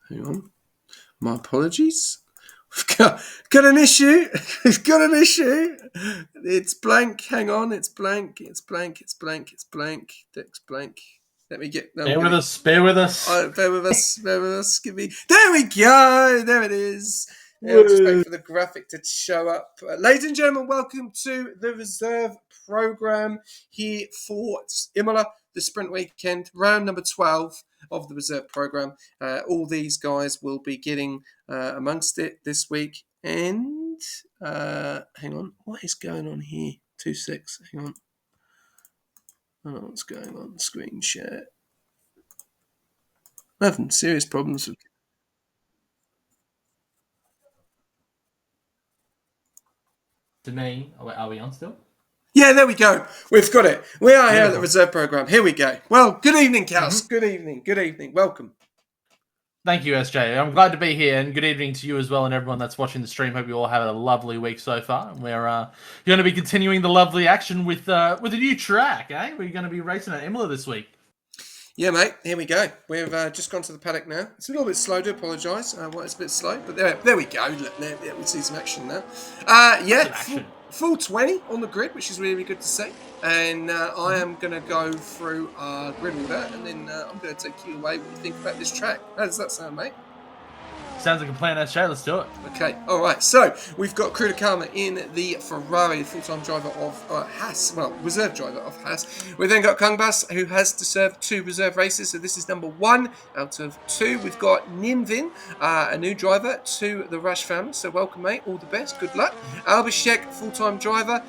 Hang on. My apologies. We've got an issue. We've got an issue. It's blank. Hang on. It's blank. It's blank. It's blank. It's blank. It's blank. Let me get. Bear with us. Bear with us. Bear with us. Bear with us. Give me. There we go. There it is. Yeah, we'll just wait for the graphic to show up. Ladies and gentlemen, welcome to the reserve program here for Imola, the sprint weekend, round number 12 of the reserve program. All these guys will be getting amongst it this week. And hang on, what is going on here? 2-6. Hang on. I don't know what's going on. Screen share. I'm having serious problems with. To me, are we on still? Yeah, there we go. We've got it. We are here at the reserve program. Here we go. Well, good evening, Kels. Good evening. Good evening. Welcome. Thank you, SJ. I'm glad to be here, and good evening to you as well, and everyone that's watching the stream. Hope you all have a lovely week so far. We're going to be continuing the lovely action with a new track. We're going to be racing at Imola this week. Yeah, mate. Here we go. We've just gone to the paddock now. It's a little bit slow. Do apologise. It's a bit slow, but there we go. Look, there we see some action now. Full 20 on the grid, which is really good to see. And I am going to go through our grid order, and then I'm going to take you away what you think about this track. How does that sound, mate? Sounds like a plan, SJ. Let's do it. Okay, all right. So we've got Crew Karma in the Ferrari, full-time driver of Haas. Well, reserve driver of Haas. We've then got Kungbus, who has to serve 2 reserve races. So this is number 1 out of 2. We've got Nimvin, a new driver to the Rush family. So welcome, mate. All the best. Good luck. Albashek, full-time driver.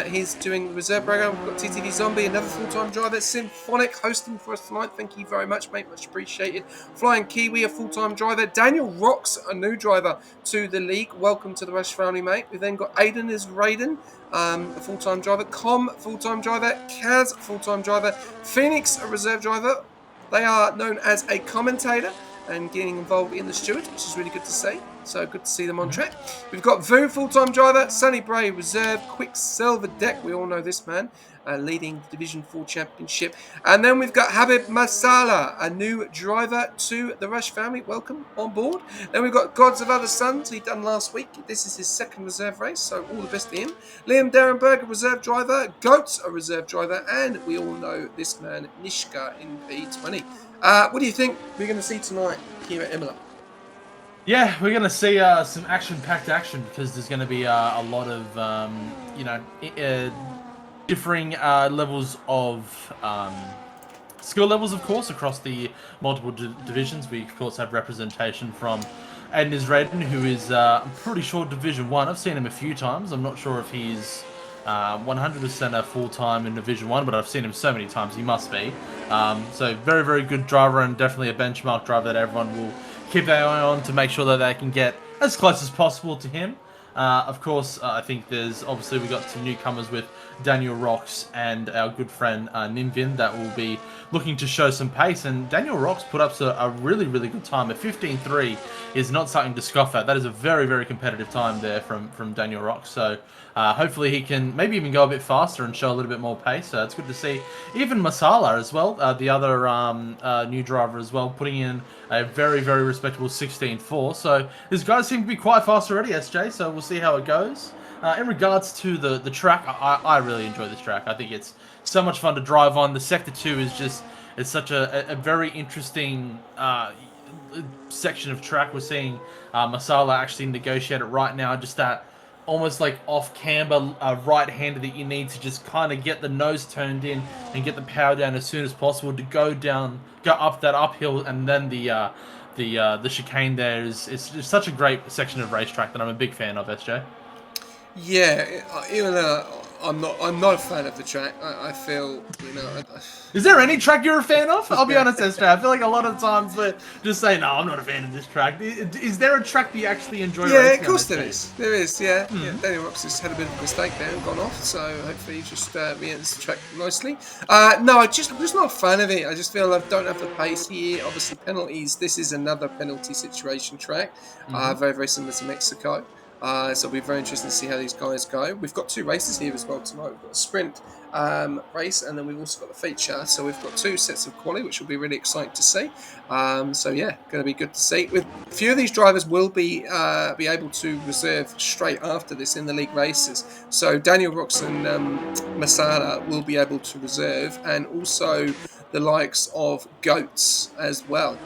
He's doing the reserve program. We've got TTV Zombie, another full-time driver. Symphonic hosting for us tonight. Thank you very much, mate. Much appreciated. Flying Kiwi, a full-time driver. Daniel Rock, a new driver to the league. Welcome to the Rush family, mate. We've then got Aiden as Raiden, a full-time driver. Com, full-time driver. Kaz, full-time driver. Phoenix, a reserve driver. They are known as a commentator and getting involved in the steward, which is really good to see. So good to see them on track. We've got Vu, full-time driver. Sunny Bray, reserve. Quicksilver Deck, we all know this man, leading Division 4 championship. And then we've got Habib Masala, a new driver to the Rush family. Welcome on board. Then we've got Gods of Other Sons, he done last week. This is his 2nd reserve race, so all the best to him. Liam Darrenberg, a reserve driver. Goats, a reserve driver. And we all know this man, Nishka, in P20. What do you think we're going to see tonight here at Imola? Yeah, we're going to see some action-packed action, because there's going to be a lot of, differing levels of skill levels, of course, across the multiple divisions. We, of course, have representation from Aiden Israden, who is, I'm pretty sure, Division 1. I've seen him a few times. I'm not sure if he's 100% a full-time in Division 1, but I've seen him so many times, he must be. So very, very good driver, and definitely a benchmark driver that everyone will keep their eye on to make sure that they can get as close as possible to him. Of course, I think there's obviously we got some newcomers with Daniel Rocks and our good friend Nimvin that will be looking to show some pace. And Daniel Rocks put up a really, really good time. A 15.3 is not something to scoff at. That is a very, very competitive time there from Daniel Rocks. So hopefully he can maybe even go a bit faster and show a little bit more pace. It's good to see. Even Masala as well, the other new driver as well, putting in a very, very respectable 16.4. So these guys seem to be quite fast already, SJ. So we'll see how it goes. In regards to the track, I really enjoy this track. I think it's so much fun to drive on. The Sector 2 is just, it's such a very interesting section of track. We're seeing Masala actually negotiate it right now. Just that almost like off camber right-hander that you need to just kind of get the nose turned in and get the power down as soon as possible to go up that uphill, and then the chicane there is just such a great section of racetrack that I'm a big fan of, SJ. Yeah, even though I'm not a fan of the track. I feel, Is there any track you're a fan of? I'll be honest, SJ. I feel like a lot of times we're just saying, no, I'm not a fan of this track. Is there a track that you actually enjoy racing? Yeah, of course there is. There is, yeah. Daniel Rocks has had a bit of a mistake there and gone off, so hopefully he just re-enters the track nicely. No, I'm just not a fan of it. I just feel I don't have the pace here. Obviously, penalties. This is another penalty situation track. Very, very similar to Mexico. So it'll be very interesting to see how these guys go. We've got 2 races here as well tonight. We've got a sprint race, and then we've also got the feature. So we've got 2 sets of quali, which will be really exciting to see. So yeah, going to be good to see. With a few of these drivers will be able to reserve straight after this in the league races. So Daniel Rocks and Masada will be able to reserve, and also the likes of Goats as well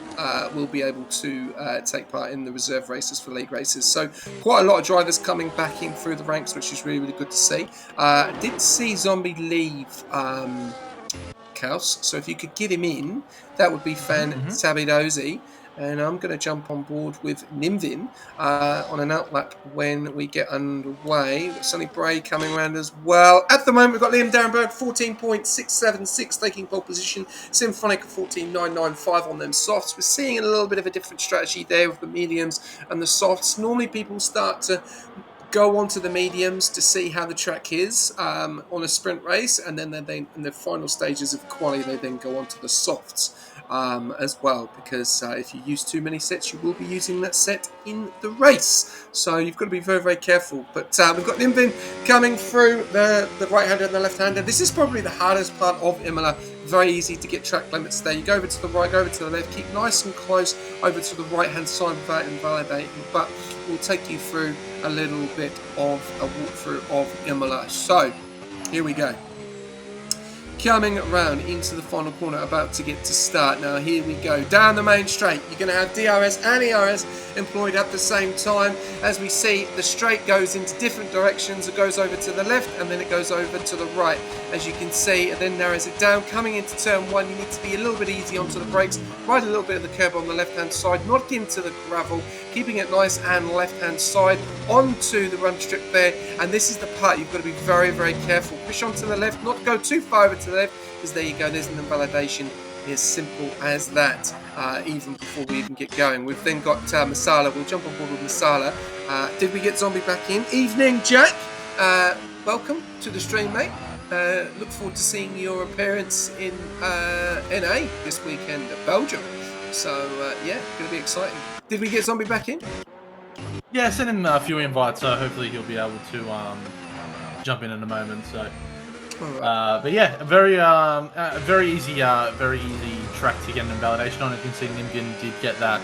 will be able to take part in the reserve races for league races. So quite a lot of drivers coming back in through the ranks, which is really, really good to see. I did see Zombie leave Kaus, so if you could get him in, that would be fantabulous. And I'm going to jump on board with Nimvin on an outlap when we get underway. Sonny Bray coming around as well. At the moment, we've got Liam Darrenberg, 14.676, taking pole position. Symphonic, 14.995 on them softs. We're seeing a little bit of a different strategy there with the mediums and the softs. Normally, people start to go onto the mediums to see how the track is on a sprint race, and then in the final stages of quali, they then go onto the softs as well, because if you use too many sets, you will be using that set in the race. So you've got to be very, very careful. But we've got Nimvin coming through the right-hander and the left-hander. This is probably the hardest part of Imola. Very easy to get track limits there. You go over to the right, go over to the left, keep nice and close over to the right-hand side without invalidating. But we'll take you through a little bit of a walkthrough of Imola. So here we go. Coming around into the final corner, about to get to start. Now here we go, down the main straight. You're going to have DRS and ERS employed at the same time. As we see, the straight goes into different directions. It goes over to the left and then it goes over to the right. As you can see, it then narrows it down. Coming into turn 1, you need to be a little bit easy onto the brakes, ride a little bit of the curb on the left-hand side, not into the gravel, keeping it nice and left-hand side onto the run strip there. And this is the part you've got to be very, very careful. Push onto the left, not go too far over to the left, because there you go, there's an invalidation. As simple as that, even before we even get going. We've then got Masala. We'll jump on board with Masala. Did we get Zombie back in? Evening, Jack. Welcome to the stream, mate. Look forward to seeing your appearance in NA this weekend at Belgium. So, yeah, going to be exciting. Did we get Zombie back in? Yeah, send him a few invites, so hopefully he'll be able to jump in a moment. So, right. But yeah, a very easy track to get an invalidation on. You can see Nimgin did get that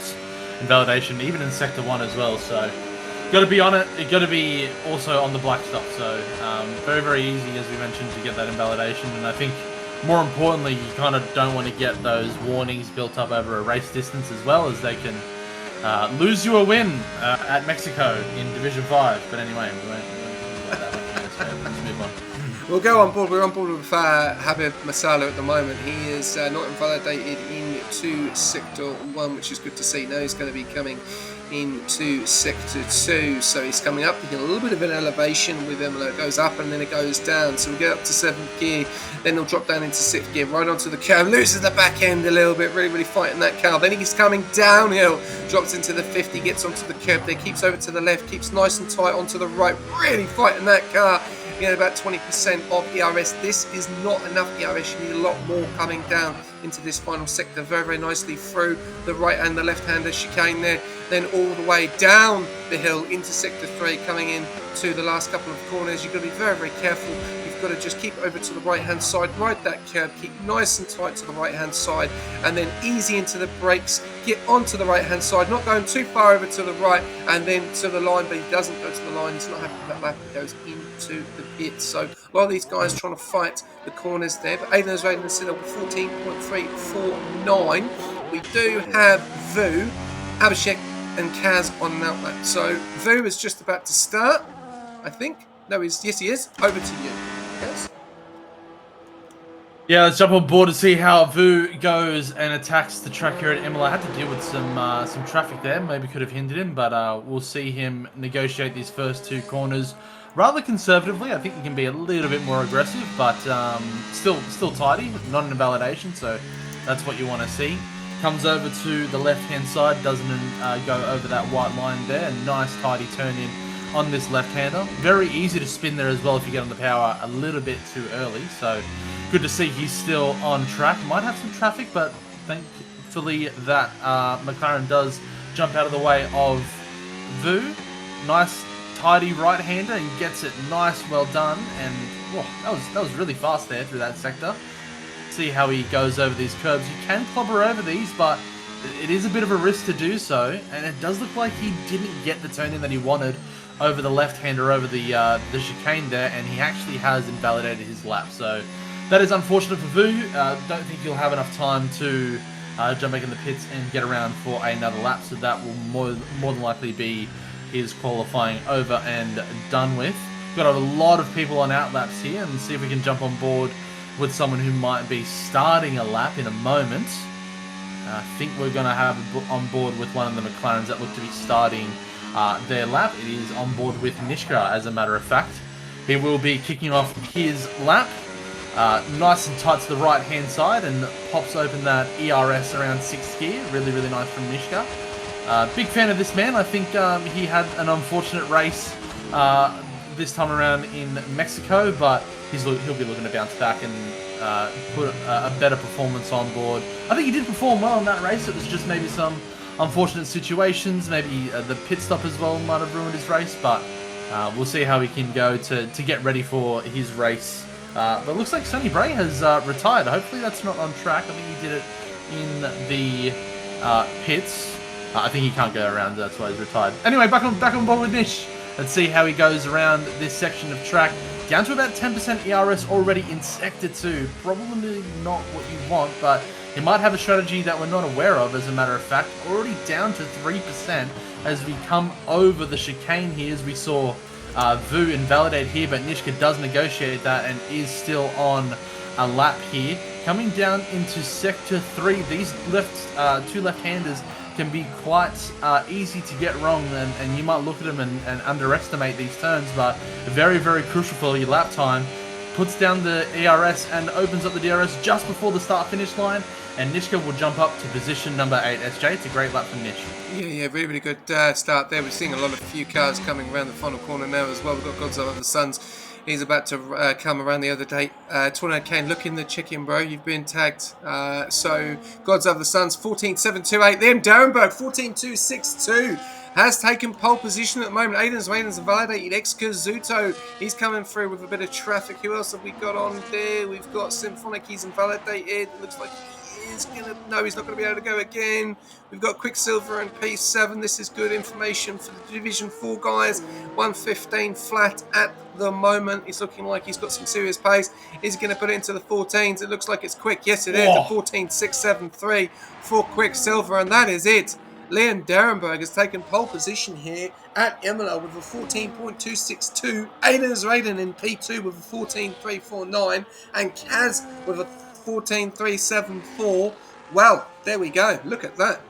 invalidation even in Sector 1 as well. So, got to be on it. It got to be also on the black stuff. So, very, very easy, as we mentioned, to get that invalidation. And I think more importantly, you kind of don't want to get those warnings built up over a race distance as well, as they can lose you a win at Mexico in Division 5. But anyway, we won't talk about that. Let's move on. We'll go on board. We're on board with Habib Masala at the moment. He is not invalidated into Sector 1, which is good to see. Now he's going to be coming into Sector 2. So he's coming up. He a little bit of an elevation with Imola. It goes up and then it goes down. So we get up to 7th gear. Then he'll drop down into 6th gear, right onto the curve. Loses the back end a little bit. Really, really fighting that car. Then he's coming downhill. Drops into the 50. Gets onto the curb there. Keeps over to the left. Keeps nice and tight onto the right. Really fighting that car. Get about 20% of ERS. This is not enough ERS. You need a lot more coming down into this final sector. Very, very nicely through the right and the left-hander chicane there. Then all the way down the hill into Sector 3, coming in to the last couple of corners. You've got to be very, very careful. You've got to just keep over to the right-hand side, ride that curb, keep nice and tight to the right-hand side, and then easy into the brakes. Get onto the right-hand side, not going too far over to the right, and then to the line, but he doesn't go to the line. He's not happy with that lap. He goes into the pits. So a lot of these guys trying to fight the corners there, but Aiden is rated in Citadel with 14.349. We do have Vu, Abhishek, and Kaz on an outlet. So Vu is just about to start, I think. No, yes, he is. Over to you, Kaz. Yeah, let's jump on board to see how Vu goes and attacks the track here at Imola. I had to deal with some traffic there. Maybe could have hindered him, but we'll see him negotiate these first 2 corners rather conservatively. I think he can be a little bit more aggressive, but still tidy, not an invalidation. So that's what you want to see. Comes over to the left-hand side, doesn't go over that white line there. A nice tidy turn in on this left-hander. Very easy to spin there as well if you get on the power a little bit too early. So good to see he's still on track. Might have some traffic, but thankfully that McLaren does jump out of the way of Vu. Nice tidy right-hander and gets it nice, well done. And whoa, that was really fast there through that sector. See how he goes over these curbs. You can clobber over these, but it is a bit of a risk to do so. And it does look like he didn't get the turn in that he wanted over the left-hander over the chicane there, and he actually has invalidated his lap. So that is unfortunate for Vu. Don't think he'll have enough time to jump back in the pits and get around for another lap. So that will more than likely be his qualifying over and done with. Got a lot of people on outlaps here, and see if we can jump on board with someone who might be starting a lap in a moment. I think we're going to have on board with one of the McLarens that look to be starting their lap. It is on board with Nishka, as a matter of fact. He will be kicking off his lap. Nice and tight to the right-hand side, and pops open that ERS around 6th gear. Really, really nice from Nishka. Big fan of this man. I think he had an unfortunate race this time around in Mexico, but he'll be looking to bounce back and put a better performance on board. I think he did perform well in that race. It was just maybe some unfortunate situations. Maybe the pit stop as well might have ruined his race, but we'll see how he can go to get ready for his race. But it looks like Sonny Bray has retired. Hopefully that's not on track. I think he did it in the pits. I think he can't go around, that's why he's retired. Anyway, back on board with Nish. Let's see how he goes around this section of track. Down to about 10% ERS already in Sector 2. Probably not what you want, but he might have a strategy that we're not aware of, as a matter of fact. Already down to 3% as we come over the chicane here, as we saw Vu invalidate here, but Nishka does negotiate that and is still on a lap here. Coming down into Sector 3, these two left-handers can be quite easy to get wrong, and you might look at them and underestimate these turns, but very, very crucial for your lap time. Puts down the ERS and opens up the DRS just before the start-finish line, and Nishka will jump up to position number 8, SJ. It's a great lap from Nish. Yeah, really, really good start there. We're seeing a lot of few cars coming around the final corner now as well. We've got Godzilla of the Suns. He's about to come around the other day. Tornado Kane, look in the chicken, bro. You've been tagged. So, Gods of the Suns, 14.728. Then Darrenberg, 14.262. Has taken pole position at the moment. Aiden's validated. Ex-Kazuto, he's coming through with a bit of traffic. Who else have we got on there? We've got Symphonic, he's invalidated. Looks like he's not going to be able to go again. We've got Quicksilver and P7. This is good information for the Division 4 guys. 115 flat at the moment. He's looking like he's got some serious pace. Is he going to put it into the 14s? It looks like it's quick. Yes, it is. The 14.673 for Quicksilver, and that is it. Leon Darrenberg has taken pole position here at Imola with a 14.262. Aiden's Raiden in P2 with a 14.349. And Kaz with a 14.374. Well, there we go. Look at that.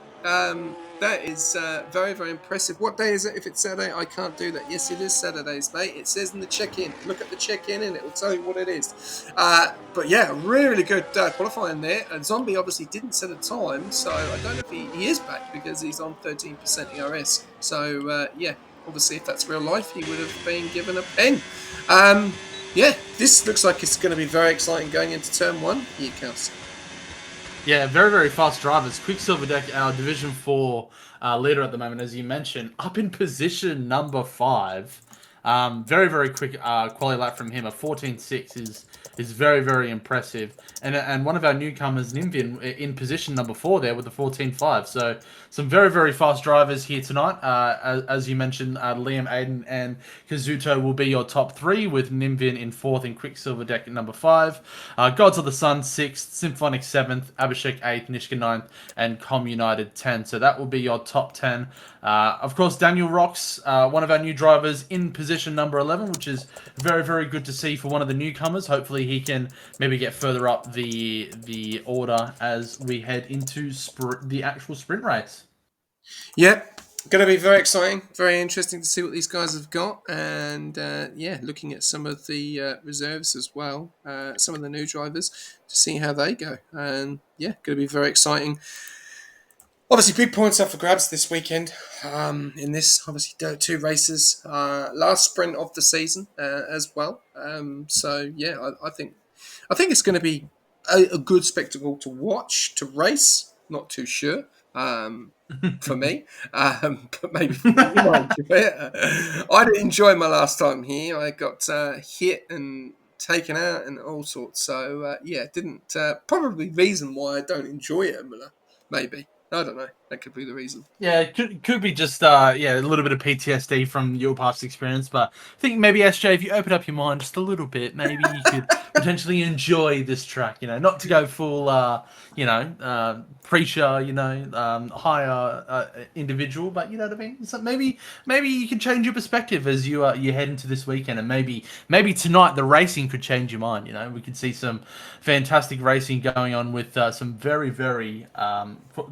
That is very, very impressive. What day is it? If it's Saturday, I can't do that. Yes, it is Saturdays, mate. It says in the check-in. Look at the check-in and it will tell you what it is. But yeah, really good qualifying there. Zombie obviously didn't set a time, so I don't know if he is back because he's on 13% ERS. So yeah, obviously if that's real life, he would have been given a pen. Yeah, this looks like it's going to be very exciting going into turn 1. Here, Kels. Yeah, very, very fast drivers. Quicksilver Deck, our Division 4 leader at the moment, as you mentioned, up in position number 5. Very, very quick quality lap from him. A 14.6 is very, very impressive. And one of our newcomers, Nimvin, in position number 4 there with the 14.5. So some very, very fast drivers here tonight. As you mentioned, Liam, Aiden, and Kazuto will be your top 3, with Nimvin in 4th and Quicksilver Deck at number 5. Gods of the Sun 6th, Symphonic 7th, Abhishek 8th, Nishka 9th, and Com United 10th. So that will be your top 10. Of course, Daniel Rocks, one of our new drivers, in position number 11, which is very, very good to see for one of the newcomers. Hopefully he can maybe get further up the order as we head into the actual sprint race. Yep. Going to be very exciting, very interesting to see what these guys have got, and yeah, looking at some of the reserves as well, some of the new drivers to see how they go, and yeah, going to be very exciting. Obviously, big points up for grabs this weekend. In this, obviously, 2 races, last sprint of the season as well. So yeah, I think it's going to be a good spectacle to watch, to race. Not too sure. for me, but maybe for you, you might enjoy it. I didn't enjoy my last time here. I got hit and taken out and all sorts. So yeah, didn't probably reason why I don't enjoy it, Imola. Maybe I don't know. That could be the reason. Yeah, it could be just a little bit of PTSD from your past experience, but I think maybe SJ, if you open up your mind just a little bit, maybe you could potentially enjoy this track. Not to go full preacher, higher individual, but you know what I mean. So maybe you can change your perspective as you head into this weekend, and maybe tonight the racing could change your mind. We could see some fantastic racing going on with some very very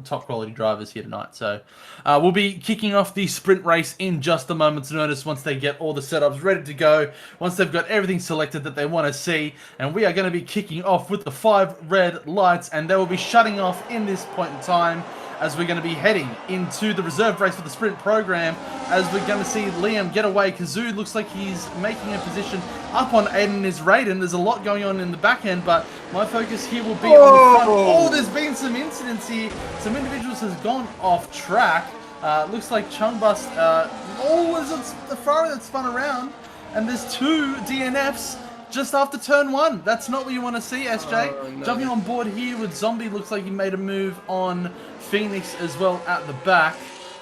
top quality drivers here tonight. So we'll be kicking off the sprint race in just a moment's notice once they get all the setups ready to go, once they've got everything selected that they want to see, and we are going to be kicking off with the 5 red lights, and they will be shutting off in this point in time as we're going to be heading into the reserve race for the sprint program, as we're going to see Liam get away. Kazoo looks like he's making a position up on Aiden is Raiden. There's a lot going on in the back end, but my focus here will be on the front. Oh, there's been some incidents here. Some individuals has gone off track. Looks like Chungbus, is it the Ferrari that spun around? And there's 2 DNFs just after turn 1. That's not what you want to see, SJ. Oh, no. Jumping on board here with Zombie, looks like he made a move on Phoenix as well at the back.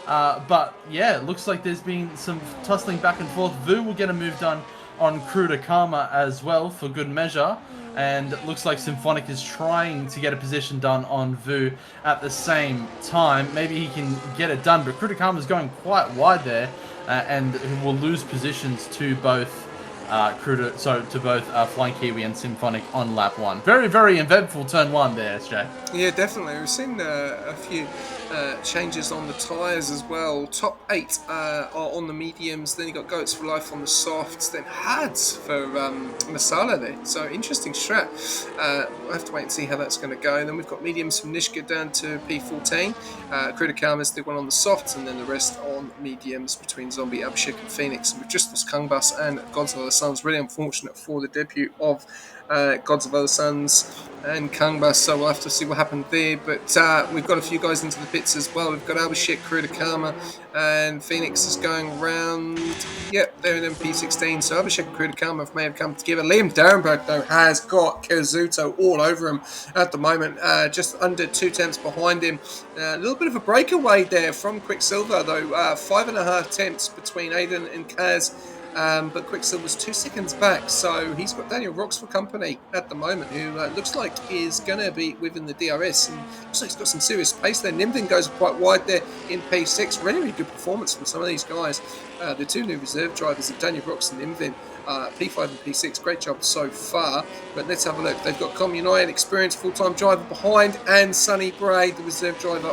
But yeah, looks like there's been some tussling back and forth. Vu will get a move done on Cruda Karma as well for good measure. And it looks like Symphonic is trying to get a position done on Vu at the same time. Maybe he can get it done, but Cruda Karma is going quite wide there, and will lose positions to both Flying Kiwi and Symphonic on lap 1. Very, very eventful turn 1 there, SJ. Yeah, definitely. We've seen a few changes on the tyres as well. Top 8 are on the mediums, then you got Goats for Life on the softs, then Hads for Masala there. So interesting strat. We'll have to wait and see how that's going to go. Then we've got mediums from Nishka down to P14. Krita Karma's the one on the softs, and then the rest on mediums between Zombie, Abhishek and Phoenix. And we've just lost Kungbus and Gods of Other Sons. Really unfortunate for the debut of Gods of Other Sons and Kungbus, so we'll have to see what happened there. But we've got a few guys into the pits as well. We've got Abhishek, Krita Karma, and Phoenix is going round. Yep, they're in P16. So Abhishek and Krita Karma may have come together. Liam Darenberg, though, has got Kazuto all over him at the moment, just under 2 tenths behind him. A little bit of a breakaway there from Quicksilver, though. 5.5 tenths between Aiden and Kaz. But Quicksilver's 2 seconds back, so he's got Daniel Rocks for company at the moment, who looks like is going to be within the DRS, and looks like he's got some serious pace there. Nimdin goes quite wide there in P6. Really, really good performance from some of these guys. The 2 new reserve drivers of Daniel Rocks and Nimdin. P5 and P6, great job so far. But let's have a look. They've got Communai, an experienced full-time driver behind, and Sonny Bray, the reserve driver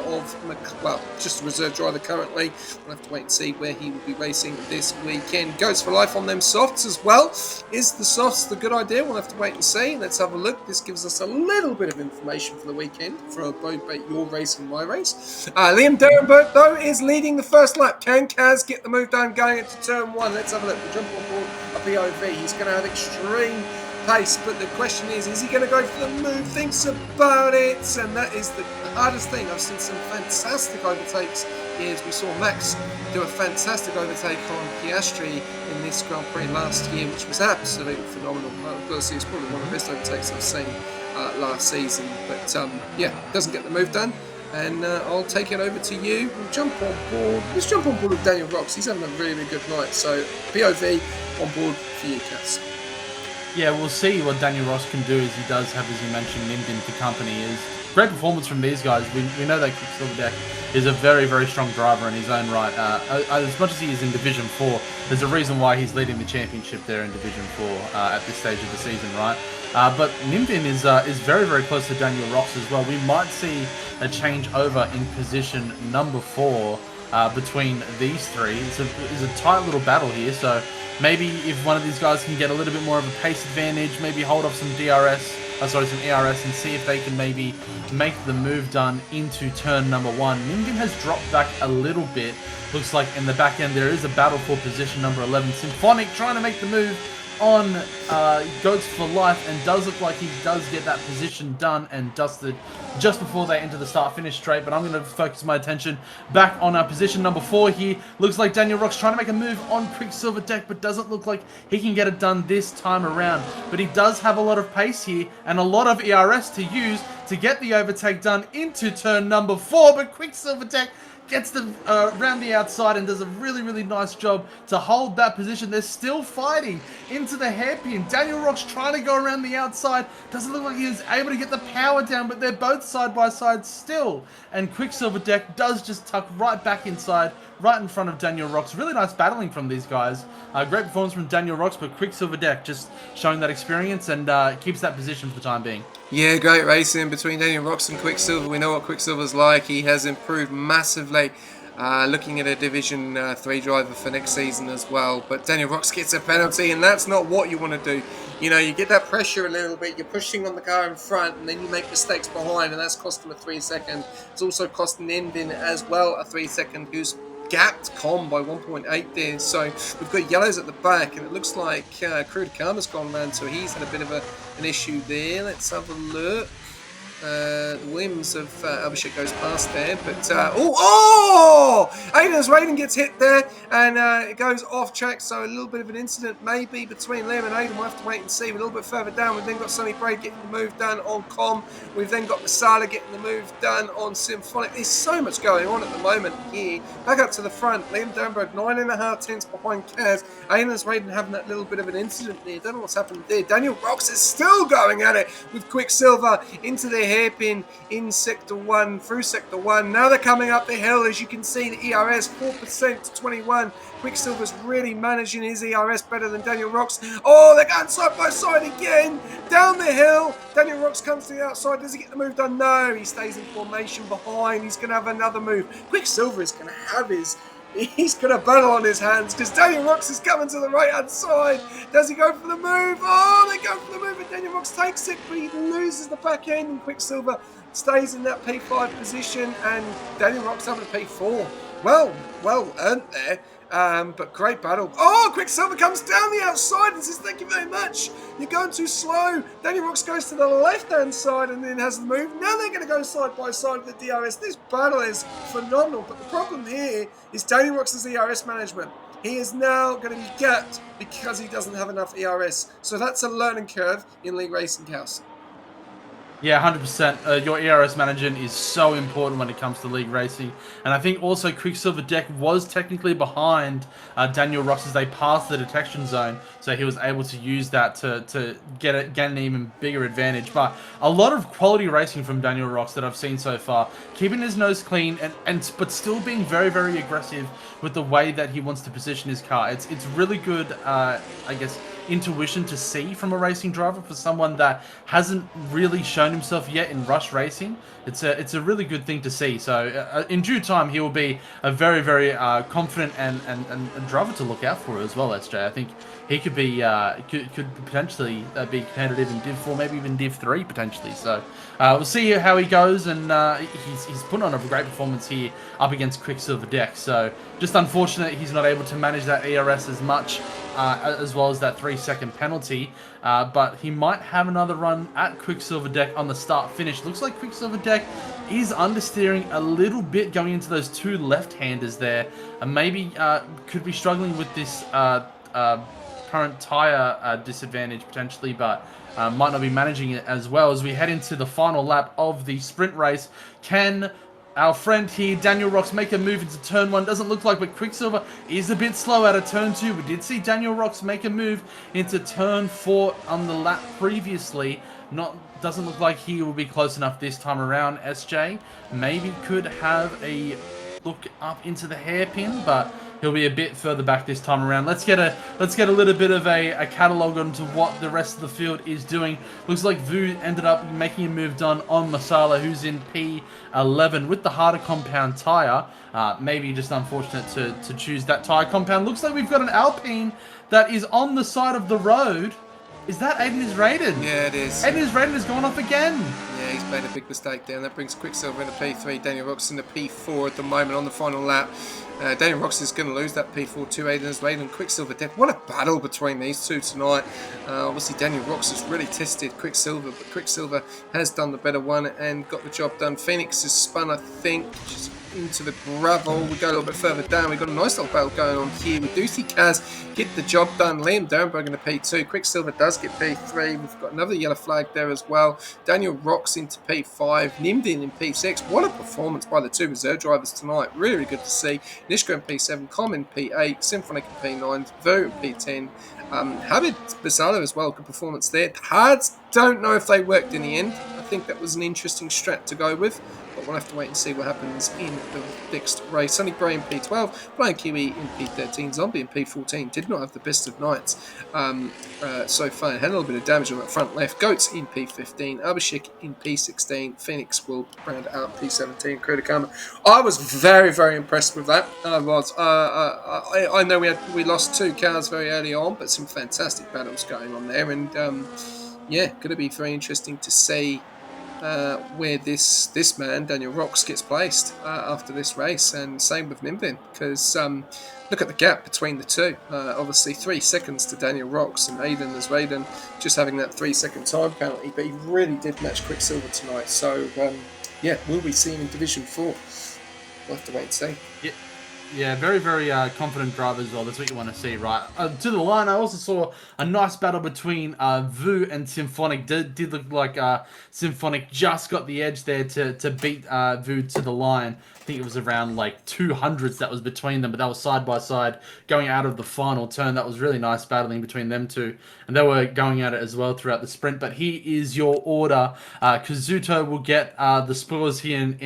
just a reserve driver currently. We'll have to wait and see where he will be racing this weekend. Goes for Life on them softs as well. Is the softs the good idea? We'll have to wait and see. Let's have a look. This gives us a little bit of information for the weekend for both your race and my race. Liam Derenberg, though, is leading the first lap. Can Kaz get the move done going into turn 1? Let's have a look. We'll jump on board a POV. He's going to have extreme pace, but the question is he going to go for the move? Thinks about it, and that is the hardest thing. I've seen some fantastic overtakes here. We saw Max do a fantastic overtake on Piastri in this Grand Prix last year, which was absolutely phenomenal. I've got to say, it's probably one of the best overtakes I've seen last season, but doesn't get the move done. And I'll take it over to you. We'll jump on board. Let's jump on board with Daniel Rocks. He's having a really, really good night. So POV on board for you, Cass. Yeah, we'll see what Daniel Ross can do, as he does have, as you mentioned, Nimdin for company. Is great performance from these guys. We know that Quicksilver Deck is a very, very strong driver in his own right. As much as he is in Division 4, there's a reason why he's leading the championship there in Division 4 at this stage of the season, right? But Nimdin is very, very close to Daniel Ross as well. We might see a change over in position number 4 between these three. It's a tight little battle here, so maybe if one of these guys can get a little bit more of a pace advantage, maybe hold off some some ERS, and see if they can maybe make the move done into turn number 1. Nimdin has dropped back a little bit. Looks like in the back end there is a battle for position number 11. Symphonic trying to make the move on Goats for Life, and does look like he does get that position done and dusted just before they enter the start-finish straight. But I'm going to focus my attention back on position number 4 here. Looks like Daniel Rock's trying to make a move on Quicksilver Deck, but doesn't look like he can get it done this time around. But he does have a lot of pace here and a lot of ERS to use to get the overtake done into turn number 4. But Quicksilver Deck gets them around the outside and does a really, really nice job to hold that position. They're still fighting into the hairpin. Daniel Rock's trying to go around the outside. Doesn't look like he was able to get the power down, but they're both side by side still. And Quicksilver Deck does just tuck right back inside, right in front of Daniel Rocks. Really nice battling from these guys. Great performance from Daniel Rocks, but Quicksilver Deck just showing that experience and keeps that position for the time being. Yeah, great racing between Daniel Rocks and Quicksilver. We know what Quicksilver's like. He has improved massively. Looking at a Division 3 driver for next season as well. But Daniel Rocks gets a penalty, and that's not what you want to do. You know, you get that pressure a little bit. You're pushing on the car in front, and then you make mistakes behind, and that's cost him a 3 second. It's also cost Nindin as well a 3 second, who's gapped Com by 1.8 there. So we've got yellows at the back, and it looks like Crude Karma's gone round, so he's had a bit of an issue there. Let's have a look. The whims of Abhishek goes past there, but Aiden's Raiden gets hit there, and it goes off track. So a little bit of an incident maybe between Liam and Aiden. We'll have to wait and see. A little bit further down, we've then got Sunny Braid getting the move done on Com. We've then got Masala getting the move done on Symphonic. There's so much going on at the moment here. Back up to the front, Liam Danberg 9.5 tenths behind Kaz. Aiden's Raiden having that little bit of an incident there. Don't know what's happened there. Daniel Rocks is still going at it with Quicksilver into the hairpin in Sector 1, through Sector 1. Now they're coming up the hill. As you can see, the ERS 4% to 21. Quicksilver's really managing his ERS better than Daniel Rocks. Oh, they're going side by side again. Down the hill. Daniel Rocks comes to the outside. Does he get the move done? No, he stays in formation behind. He's going to have another move. Quicksilver is going to have his... He's got a battle on his hands because Daniel Rocks is coming to the right-hand side. Does he go for the move? Oh, they go for the move, and Daniel Rocks takes it, but he loses the back end, and Quicksilver stays in that P5 position, and Daniel Rocks having a P4. Well earned there. But great battle. Oh, Quicksilver comes down the outside and says, thank you very much. You're going too slow. Daniel Rocks goes to the left-hand side and then has the move. Now they're going to go side by side with the DRS. This battle is phenomenal. But the problem here is Daniel Rocks' ERS management. He is now going to be gapped because he doesn't have enough ERS. So that's a learning curve in League Racing House. Yeah, 100%. Your ERS management is so important when it comes to league racing. And I think also Quicksilver Deck was technically behind Daniel Rocks as they passed the detection zone. So he was able to use that to get an even bigger advantage. But a lot of quality racing from Daniel Rocks that I've seen so far. Keeping his nose clean but still being very, very aggressive with the way that he wants to position his car. It's really good, I guess, intuition to see from a racing driver for someone that hasn't really shown himself yet in rush racing. It's a really good thing to see. So in due time, he will be a very, very confident and driver to look out for as well, SJ. I think he could be could potentially be competitive in Div 4, maybe even Div 3 potentially. So we'll see how he goes, and he's put on a great performance here up against Quicksilver Deck. So just unfortunate he's not able to manage that ERS as much, as well as that 3-second penalty. But he might have another run at Quicksilver Deck on the start-finish. Looks like Quicksilver Deck is understeering a little bit going into those two left-handers there. And maybe could be struggling with this current tyre disadvantage potentially, but might not be managing it as well. As we head into the final lap of the sprint race, can our friend here, Daniel Rocks, make a move into turn 1? Doesn't look like, but Quicksilver is a bit slow out of turn 2. We did see Daniel Rocks make a move into turn 4 on the lap previously. Doesn't look like he will be close enough this time around. SJ maybe could have a look up into the hairpin, but he'll be a bit further back this time around. Let's get a little bit of a catalogue onto what the rest of the field is doing. Looks like Vu ended up making a move done on Masala, who's in P11 with the harder compound tyre. Maybe just unfortunate to choose that tyre compound. Looks like we've got an Alpine that is on the side of the road. Is that Aiden is Raiden? Yeah, it is. Aiden is Raiden has gone off again. Yeah, he's made a big mistake there, and that brings Quicksilver into P3. Daniel Rocks in the P4 at the moment on the final lap. Daniel Rocks is going to lose that P4 to Aiden's Raiden. Quicksilver dead. What a battle between these two tonight. Obviously, Daniel Rocks has really tested Quicksilver, but Quicksilver has done the better one and got the job done. Phoenix is spun, I think, just into the gravel. We go a little bit further down. We've got a nice little battle going on here. We do see Kaz get the job done. Liam Dernberg in the P2. Quicksilver does get P3. We've got another yellow flag there as well. Daniel Rocks into P5. Nimdin in P6. What a performance by the two reserve drivers tonight. Really, really good to see. Nishka in P7. Com in P8. Symphonic in P9. Vu in P10. Habib Basala as well. Good performance there. Hards, don't know if they worked in the end. I think that was an interesting strat to go with, but we'll have to wait and see what happens in the next race. Sonny Bray in P12, Brian Kiwi in P13, Zombie in P14. Did not have the best of nights so far. Had a little bit of damage on that front left. Goats in P15, Abhishek in P16. Phoenix will round out P17. Kritikama. I was very, very impressed with that. I was. I know we lost 2 cars very early on, but some fantastic battles going on there, and yeah, going to be very interesting to see where this man, Daniel Rocks, gets placed after this race, and same with Nimbin, because look at the gap between the two. Obviously 3 seconds to Daniel Rocks, and Aiden as Raiden just having that 3-second time penalty, but he really did match Quicksilver tonight. So yeah, will we see him in Division 4? We'll have to wait and see. Yeah, very, very confident driver as well. That's what you want to see, right? To the line, I also saw a nice battle between Vu and Symphonic. Did look like Symphonic just got the edge there to beat Vu to the line. I think it was around like 200s that was between them, but that was side by side going out of the final turn. That was really nice battling between them two, and they were going at it as well throughout the sprint. But here is your order. Kazuto will get the spoils here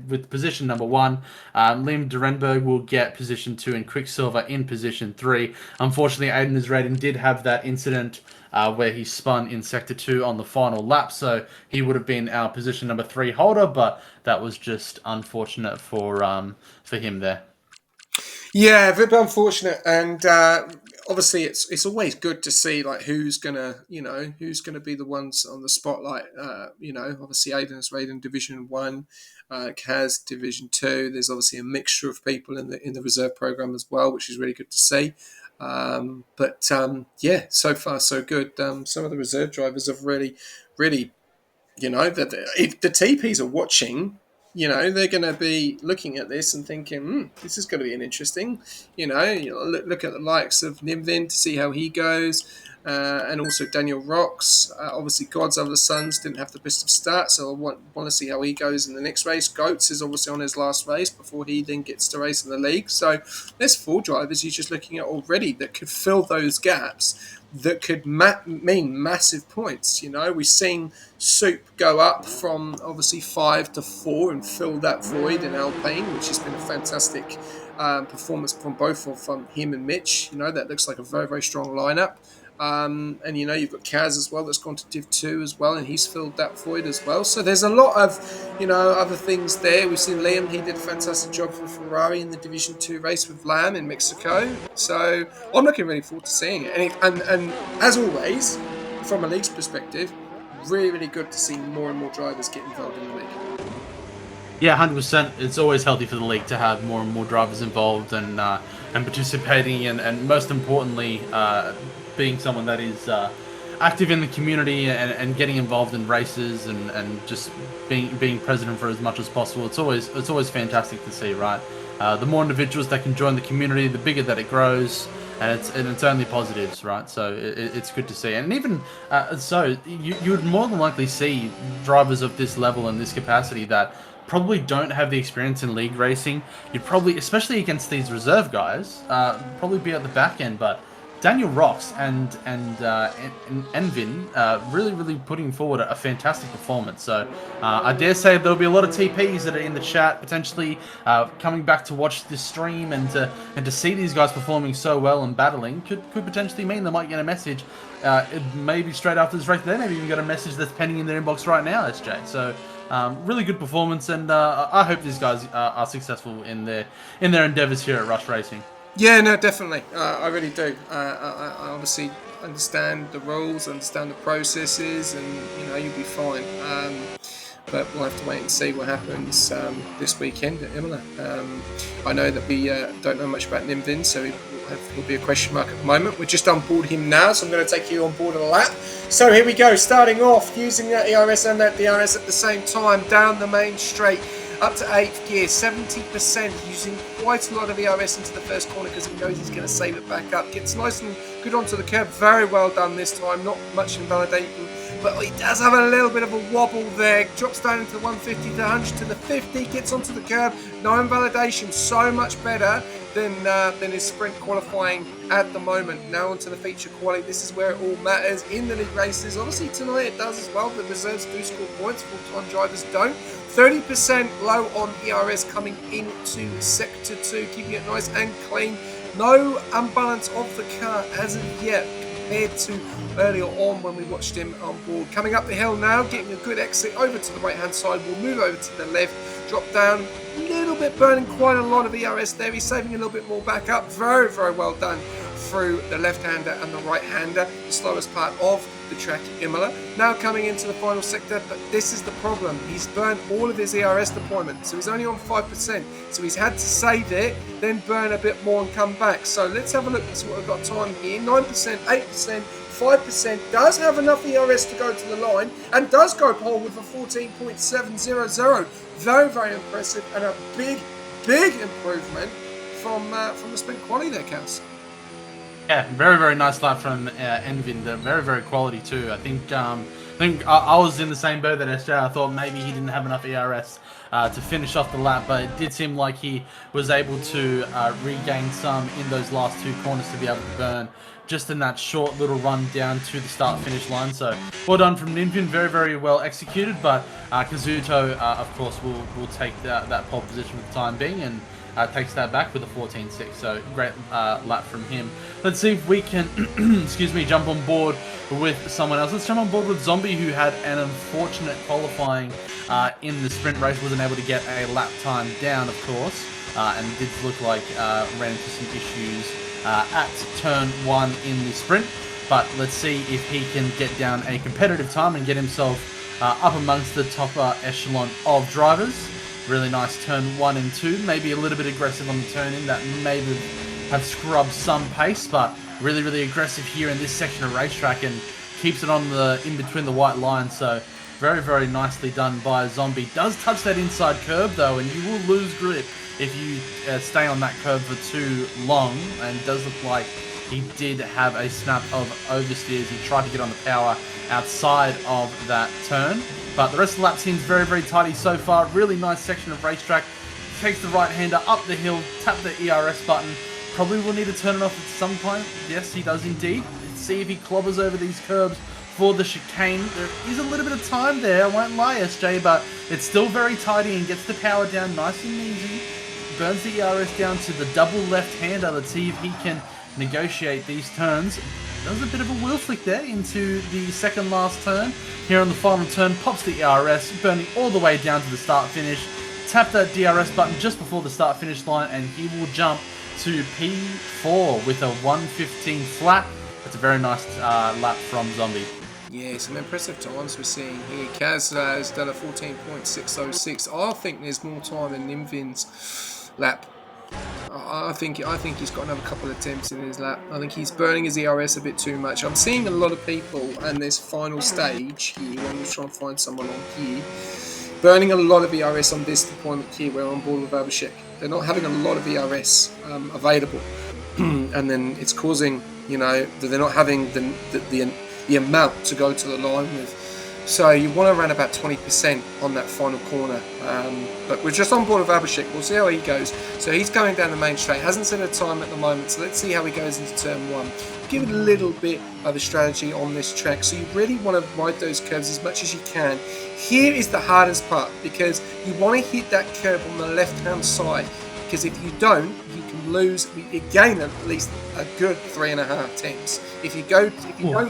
with position number 1. Liam Durenberg will get position 2, and Quicksilver in position 3. Unfortunately, Aiden Israeli did have that incident where he spun in sector 2 on the final lap, so he would have been our position number 3 holder, but that was just unfortunate for him there. Yeah, very unfortunate, and obviously it's always good to see like who's gonna be the ones on the spotlight. Obviously Aiden's Raiden Division 1, Kaz Division 2. There's obviously a mixture of people in the reserve program as well, which is really good to see. Yeah, so far so good. Some of the reserve drivers have really, that if the TPs are watching, they're going to be looking at this and thinking, this is going to be an interesting, look at the likes of Nimvin to see how he goes, and also Daniel Rocks. Obviously, God's Other Sons didn't have the best of starts, so I want to see how he goes in the next race. Goats is obviously on his last race before he then gets to race in the league. So there's 4 drivers he's just looking at already that could fill those gaps, that could mean massive points. We've seen Soup go up from obviously 5 to 4 and fill that void in Alpine, which has been a fantastic performance from both of him and Mitch. That looks like a very, very strong lineup. And you've got Kaz as well that's gone to Div 2 as well, and he's filled that void as well. So there's a lot of other things there. We've seen Liam, he did a fantastic job for Ferrari in the Division 2 race with Lamb in Mexico. So I'm looking really forward to seeing it. And as always, from a league's perspective, really, really good to see more and more drivers get involved in the league. Yeah, 100%. It's always healthy for the league to have more and more drivers involved and participating, and most importantly, being someone that is active in the community and getting involved in races and just being present for as much as possible. It's always fantastic to see, right? The more individuals that can join the community, the bigger that it grows, and it's only positives, right? So it's good to see. And even so, you would more than likely see drivers of this level and this capacity that probably don't have the experience in league racing. You'd probably, especially against these reserve guys, probably be at the back end, but Daniel Rocks and Envin really putting forward a fantastic performance. So I dare say there'll be a lot of TPs that are in the chat potentially coming back to watch this stream, and to see these guys performing so well and battling could potentially mean they might get a message maybe straight after this race. They maybe even got a message that's pending in their inbox right now, SJ. So really good performance, and I hope these guys are successful in their endeavors here at Rush Racing. Yeah, no, definitely. I really do. I obviously understand the rules, understand the processes, and you'll be fine. But we'll have to wait and see what happens this weekend at Imola. I know that we don't know much about Nimvin, so he'll be a question mark at the moment. We're just on board him now, so I'm going to take you on board a lap. So here we go, starting off using that ERS and that DRS at the same time, down the main straight, up to 8th gear, 70%, using quite a lot of ERS into the first corner because he knows he's going to save it back up. Gets nice and good onto the curb, very well done this time, not much invalidating, but he does have a little bit of a wobble there. Drops down into the 150, the 100 to the 50, gets onto the curb, no invalidation, so much better than his sprint qualifying at the moment. Now onto the feature quality. This is where it all matters in the league races. Obviously tonight it does as well. The reserves do score points, full-time drivers don't. 30% low on ERS coming into Sector 2, keeping it nice and clean. No unbalance of the car as of yet compared to earlier on when we watched him on board. Coming up the hill now, getting a good exit over to the right-hand side. We'll move over to the left, drop down, a little bit burning quite a lot of ERS there. He's saving a little bit more back up. Very, very well done through the left-hander and the right-hander, the slowest part of the track at Imola. Now coming into the final sector, but this is the problem. He's burned all of his ERS deployment, so he's only on 5%. So he's had to save it, then burn a bit more and come back. So let's have a look at what we've got time here. 9%, 8%, 5%, does have enough ERS to go to the line, and does go pole with a 14.700. Very, very impressive, and a big, big improvement from the sprint quality there, Cass. Yeah, very, very nice lap from Envin. Very, very quality too. I think I was in the same boat that SJ. I thought maybe he didn't have enough ERS to finish off the lap, but it did seem like he was able to regain some in those last two corners to be able to burn just in that short little run down to the start-finish line. So well done from Ninvin, very, very well executed. But Kazuto, of course, will take that pole position for the time being and takes that back with a 14.6. So great lap from him. Let's see if we can, excuse me, jump on board with someone else. Let's jump on board with Zombie, who had an unfortunate qualifying in the sprint race. Wasn't able to get a lap time down, of course, and did look like ran into some issues at turn 1 in the sprint. But let's see if he can get down a competitive time and get himself up amongst the top echelon of drivers. Really nice turn 1 and 2. Maybe a little bit aggressive on the turn in. That maybe have scrubbed some pace, but really, really aggressive here in this section of racetrack and keeps it on the in between the white lines. So very, very nicely done by Zombie. Does touch that inside curb though, and you will lose grip if you stay on that curb for too long. And it does look like he did have a snap of oversteers. He tried to get on the power outside of that turn. But the rest of the lap seems very, very tidy so far. Really nice section of racetrack. Takes the right-hander up the hill, tap the ERS button. Probably will need to turn it off at some point. Yes, he does indeed. Let's see if he clobbers over these curbs for the chicane. There is a little bit of time there, I won't lie, SJ, but it's still very tidy and gets the power down nice and easy. Burns the ERS down to the double left-hander. Let's see if he can negotiate these turns. Does a bit of a wheel flick there into the second last turn. Here on the final turn, pops the ERS, burning all the way down to the start-finish. Tap that DRS button just before the start-finish line, and he will jump to P4 with a 1:15 flat. That's a very nice lap from Zombie. Yeah, some impressive times we're seeing here. Kaz has done a 14.606. I think there's more time in Nimvin's lap. I think he's got another couple of attempts in his lap. I think he's burning his ERS a bit too much. I'm seeing a lot of people in this final stage here, when we try and find someone on here, burning a lot of ERS on this deployment here. We're on board with Abhishek. They're not having a lot of ERS available, and then it's causing, that they're not having the amount to go to the line with. So you want to run about 20% on that final corner. But we're just on board with Abhishek. We'll see how he goes. So he's going down the main straight. Hasn't set a time at the moment. So let's see how he goes into turn 1. Give it a little bit of a strategy on this track. So you really want to ride those curves as much as you can. Here is the hardest part, because you want to hit that curve on the left-hand side. Because if you don't, you can lose. You gain at least a good 3.5 tenths. If you don't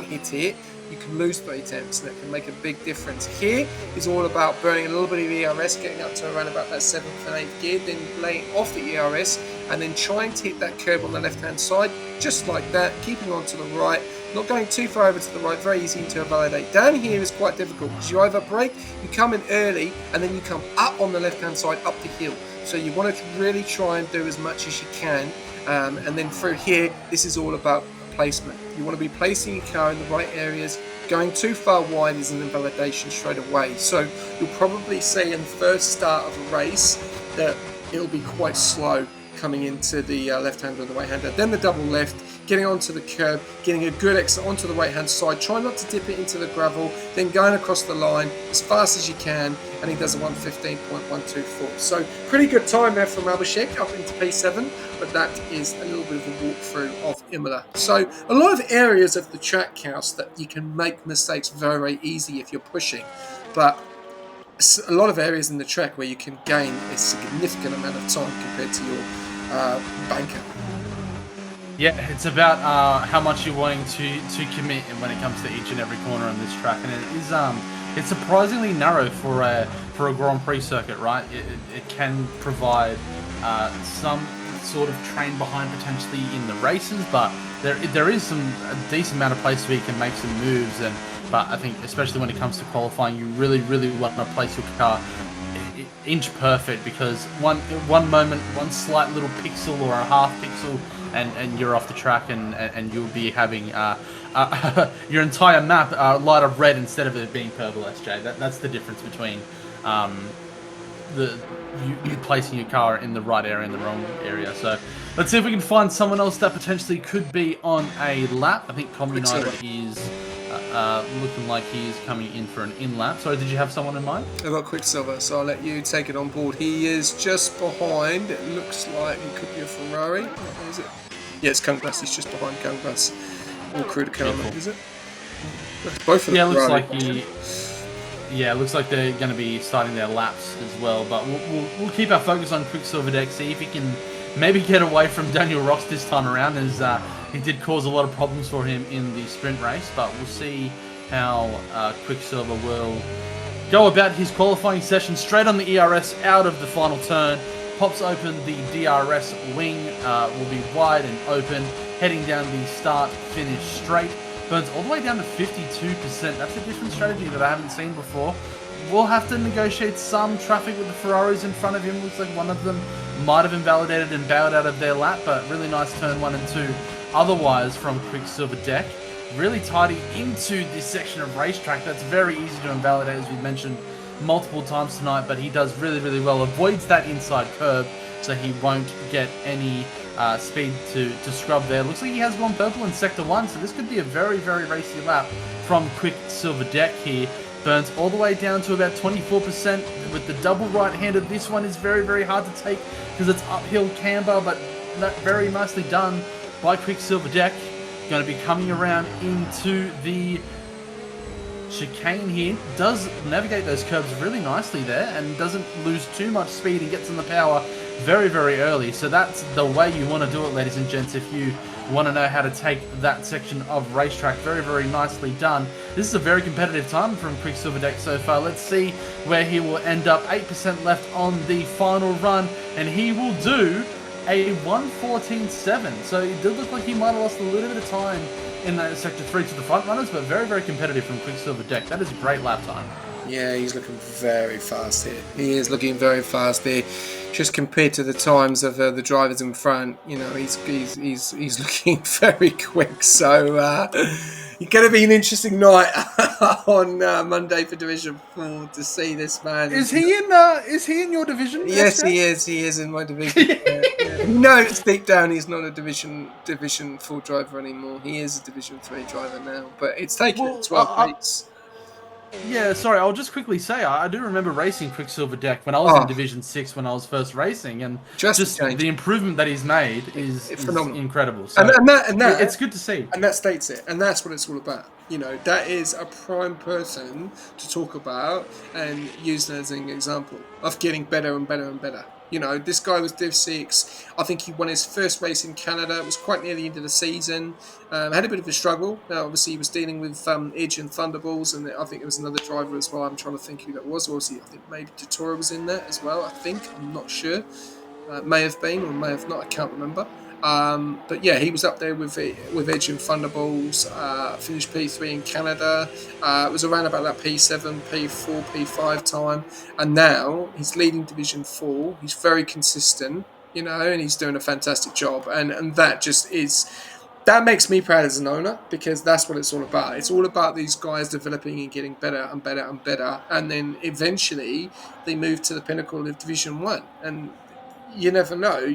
hit it, you can lose 3 tenths, and that can make a big difference. Here is all about burning a little bit of ERS, getting up to around about that 7th and 8th gear, then laying off the ERS, and then trying to hit that curb on the left-hand side, just like that, keeping on to the right, not going too far over to the right, very easy to validate. Down here is quite difficult because you either brake, you come in early, and then you come up on the left-hand side up the hill. So you want to really try and do as much as you can. And then through here, this is all about placement. You want to be placing your car in the right areas. Going too far wide is an invalidation straight away. So you'll probably see in the first start of a race that it'll be quite slow coming into the left-hander and the right-hander. Then the double left, getting onto the curb, getting a good exit onto the right-hand side. Try not to dip it into the gravel, then going across the line as fast as you can, and he does a 1:15.124. So pretty good time there from Abhishek up into P7, but that is a little bit of a walkthrough of Imola. So a lot of areas of the track counts that you can make mistakes very, very easy if you're pushing, but a lot of areas in the track where you can gain a significant amount of time compared to your banker. Yeah, it's about how much you're willing to commit when it comes to each and every corner on this track, and it is it's surprisingly narrow for a Grand Prix circuit, right? It can provide some sort of train behind potentially in the races, but there is a decent amount of place where you can make some moves, but I think especially when it comes to qualifying, you really want to place your car inch perfect, because one moment, one slight little pixel or a half pixel, and you're off the track, and you'll be having your entire map light up red instead of it being purple. SJ, that's the difference between you placing your car in the right area and the wrong area. So let's see if we can find someone else that potentially could be on a lap. I think Com United is looking like he is coming in for an in-lap. So did you have someone in mind? I've got Quicksilver, so I'll let you take it on board. He is just behind. It looks like he could be a Ferrari. What is it? Yeah, it's Kungbus. He's just behind Kungbus. Or Krudakama, is it? Both of them. Yeah, looks like it looks like they're going to be starting their laps as well. But we'll keep our focus on Quicksilver Deck, see if he can maybe get away from Daniel Rocks this time around, as he did cause a lot of problems for him in the sprint race. But we'll see how Quicksilver will go about his qualifying session. Straight on the ERS out of the final turn, pops open the DRS wing, will be wide and open, heading down the start-finish straight. Burns all the way down to 52%. That's a different strategy that I haven't seen before. We'll have to negotiate some traffic with the Ferraris in front of him. Looks like one of them might have invalidated and bailed out of their lap, but really nice turn 1 and 2 otherwise from Quicksilver Deck. Really tidy into this section of racetrack. That's very easy to invalidate, as we mentioned multiple times tonight, but he does really well. Avoids that inside curb, so he won't get any speed to scrub there. Looks like he has gone purple in Sector 1, so this could be a very racy lap from Quicksilver Deck here. Burns all the way down to about 24% with the double right-hander. This one is very hard to take because it's uphill camber, but very nicely done by Quicksilver Deck. Going to be coming around into the chicane here. Does navigate those curbs really nicely there and doesn't lose too much speed and gets in the power very early. So that's the way you want to do it, ladies and gents, if you want to know how to take that section of racetrack. Very nicely done. This is a very competitive time from Quicksilver Deck so far. Let's see where he will end up. 8% left on the final run, and he will do a 1:14.7. So it did look like he might have lost a little bit of time in that Sector 3 to the front runners, but very competitive from Quicksilver Deck. That is a great lap time. Yeah, he's looking very fast here. He is looking very fast here. Just compared to the times of the drivers in front, you know, he's looking very quick. So it's going to be an interesting night on Monday for Division 4 to see this man. Is he in your division? Yes, he is. He is in my division. Yeah. No, it's deep down. He's not a Division 4 driver anymore. He is a Division 3 driver now. But it's taken 12 weeks. Yeah, sorry, I'll just quickly say, I do remember racing Quicksilver Deck when I was in Division 6 when I was first racing, and just the improvement that he's made is incredible. So and that it's good to see. And that states it, and that's what it's all about. You know, that is a prime person to talk about and use as an example of getting better and better. You know, this guy was Div 6. I think he won his first race in Canada. It was quite near the end of the season. Had a bit of a struggle. Obviously, he was dealing with Edge and Thunderballs, and I think there was another driver as well. I'm trying to think who that was. Obviously, I think maybe Tutora was in there as well. I'm not sure. May have been or may have not. I can't remember. But yeah, he was up there with Edge and Thunderballs. Finished P3 in Canada. It was around about that P7, P4, P5 time, and now he's leading Division 4. He's very consistent, and he's doing a fantastic job. And that just is. That makes me proud as an owner, because that's what it's all about. It's all about these guys developing and getting better and better and better, and then eventually they move to the pinnacle of Division 1. And you never know.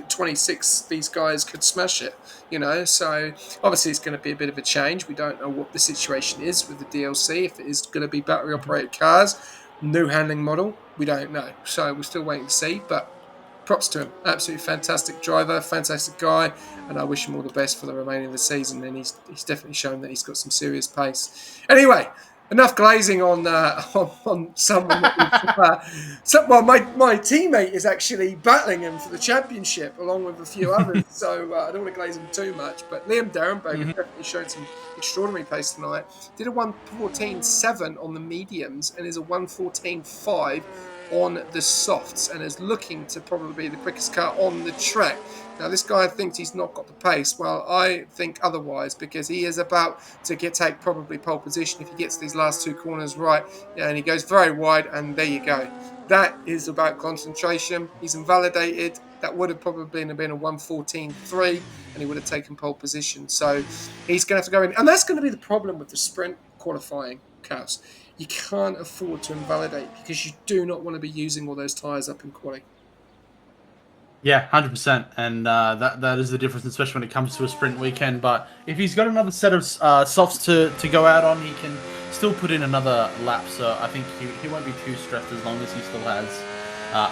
26, these guys could smash it, So obviously it's going to be a bit of a change. We don't know what the situation is with the DLC, if it is going to be battery operated cars, new handling model. We don't know. So we're still waiting to see. But props to him. Absolutely fantastic driver, fantastic guy, and I wish him all the best for the remaining of the season. And he's definitely shown that he's got some serious pace. Anyway, enough glazing on someone. Well, my teammate is actually battling him for the championship along with a few others, so I don't want to glaze him too much. But Liam Derenberg has definitely shown some extraordinary pace tonight. Did a 1:14.7 on the mediums and is a 1:14.5 on the softs, and is looking to probably be the quickest car on the track. Now, this guy thinks he's not got the pace. Well, I think otherwise, because he is about to take probably pole position if he gets these last two corners right. Yeah, and he goes very wide, and there you go. That is about concentration. He's invalidated. That would have probably been a 1:14.3, and he would have taken pole position. So he's going to have to go in. And that's going to be the problem with the sprint qualifying, Chaos. You can't afford to invalidate, because you do not want to be using all those tyres up in quality. Yeah, 100%, and that is the difference, especially when it comes to a sprint weekend. But if he's got another set of softs to go out on, he can still put in another lap. So I think he won't be too stressed as long as he still has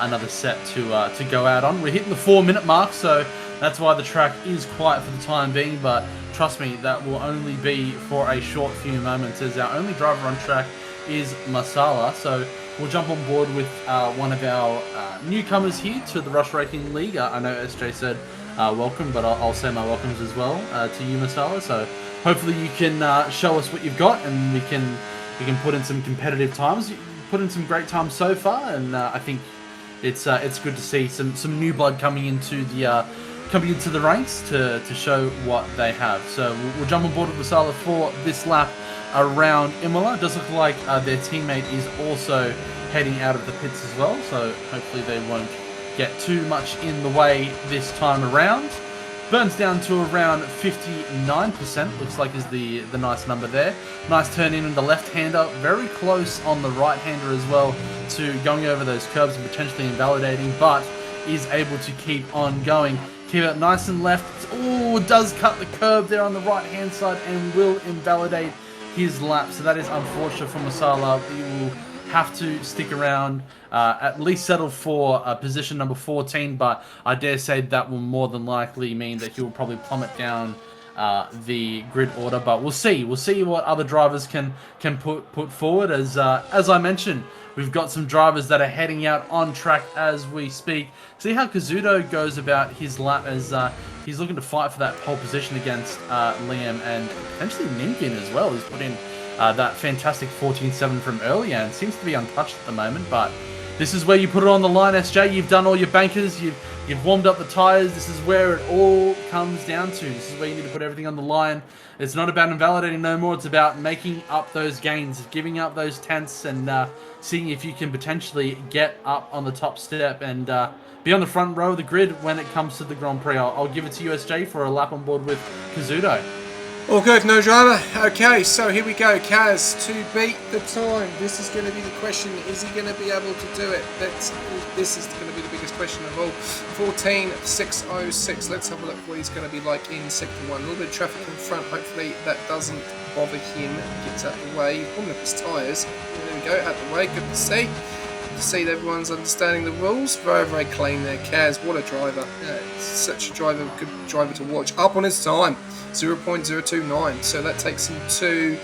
another set to go out on. We're hitting the 4-minute mark, so that's why the track is quiet for the time being. But trust me, that will only be for a short few moments, as our only driver on track is Masala. So we'll jump on board with one of our newcomers here to the Rush Racing League. I know SJ said welcome, but I'll say my welcomes as well to you, Masala. So hopefully you can show us what you've got, and we can put in some competitive times. You put in some great times so far, and I think it's good to see some new blood coming into the ranks to show what they have. So we'll jump on board with Masala for this lap around Imola. It does look like their teammate is also heading out of the pits as well, so hopefully they won't get too much in the way this time around. Burns down to around 59%, looks like is the nice number there. Nice turn in the left-hander, very close on the right-hander as well to going over those curbs and potentially invalidating, but is able to keep on going. Keep it nice and left. Oh, does cut the curb there on the right-hand side and will invalidate his lap. So that is unfortunate for Masala. He will have to stick around, at least settle for position number 14, but I dare say that will more than likely mean that he will probably plummet down the grid order. But we'll see. We'll see what other drivers can put forward. As I mentioned, we've got some drivers that are heading out on track as we speak. See how Kazuto goes about his lap, as he's looking to fight for that pole position against Liam, and potentially Nimkin as well. He's put in that fantastic 14.7 from earlier and seems to be untouched at the moment. But this is where you put it on the line, SJ. You've done all your bankers. You've warmed up the tyres. This is where it all comes down to. This is where you need to put everything on the line. It's not about invalidating no more. It's about making up those gains, giving up those tenths, and seeing if you can potentially get up on the top step and be on the front row of the grid when it comes to the Grand Prix. I'll give it to USJ for a lap on board with Kazuto. All good, no drama. Okay, so here we go. Kaz, to beat the time. This is going to be the question. Is he going to be able to do it? This is going to be the biggest question of all. 14.606. Let's have a look what he's going to be like in sector 1. A little bit of traffic in front. Hopefully that doesn't bother him. Gets out of the way. He's warming up his tyres. There we go, out the way. Good to see. Good to see that everyone's understanding the rules. Very, very clean there. Kaz, what a driver. Such a driver, good driver to watch. Up on his time. 0.029, so that takes him to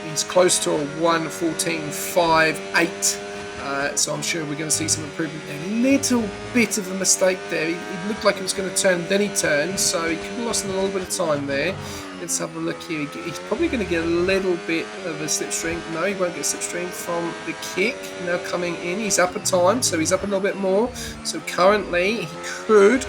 he's close to a 1:14.58, so I'm sure we're going to see some improvement there. A little bit of a mistake there. He looked like he was going to turn, then he turned, so he could have lost a little bit of time there. Let's have a look here. He's probably going to get a little bit of a slipstream. No, he won't get slipstream from the kick. Now coming in, he's up a time, so he's up a little bit more. So currently, he could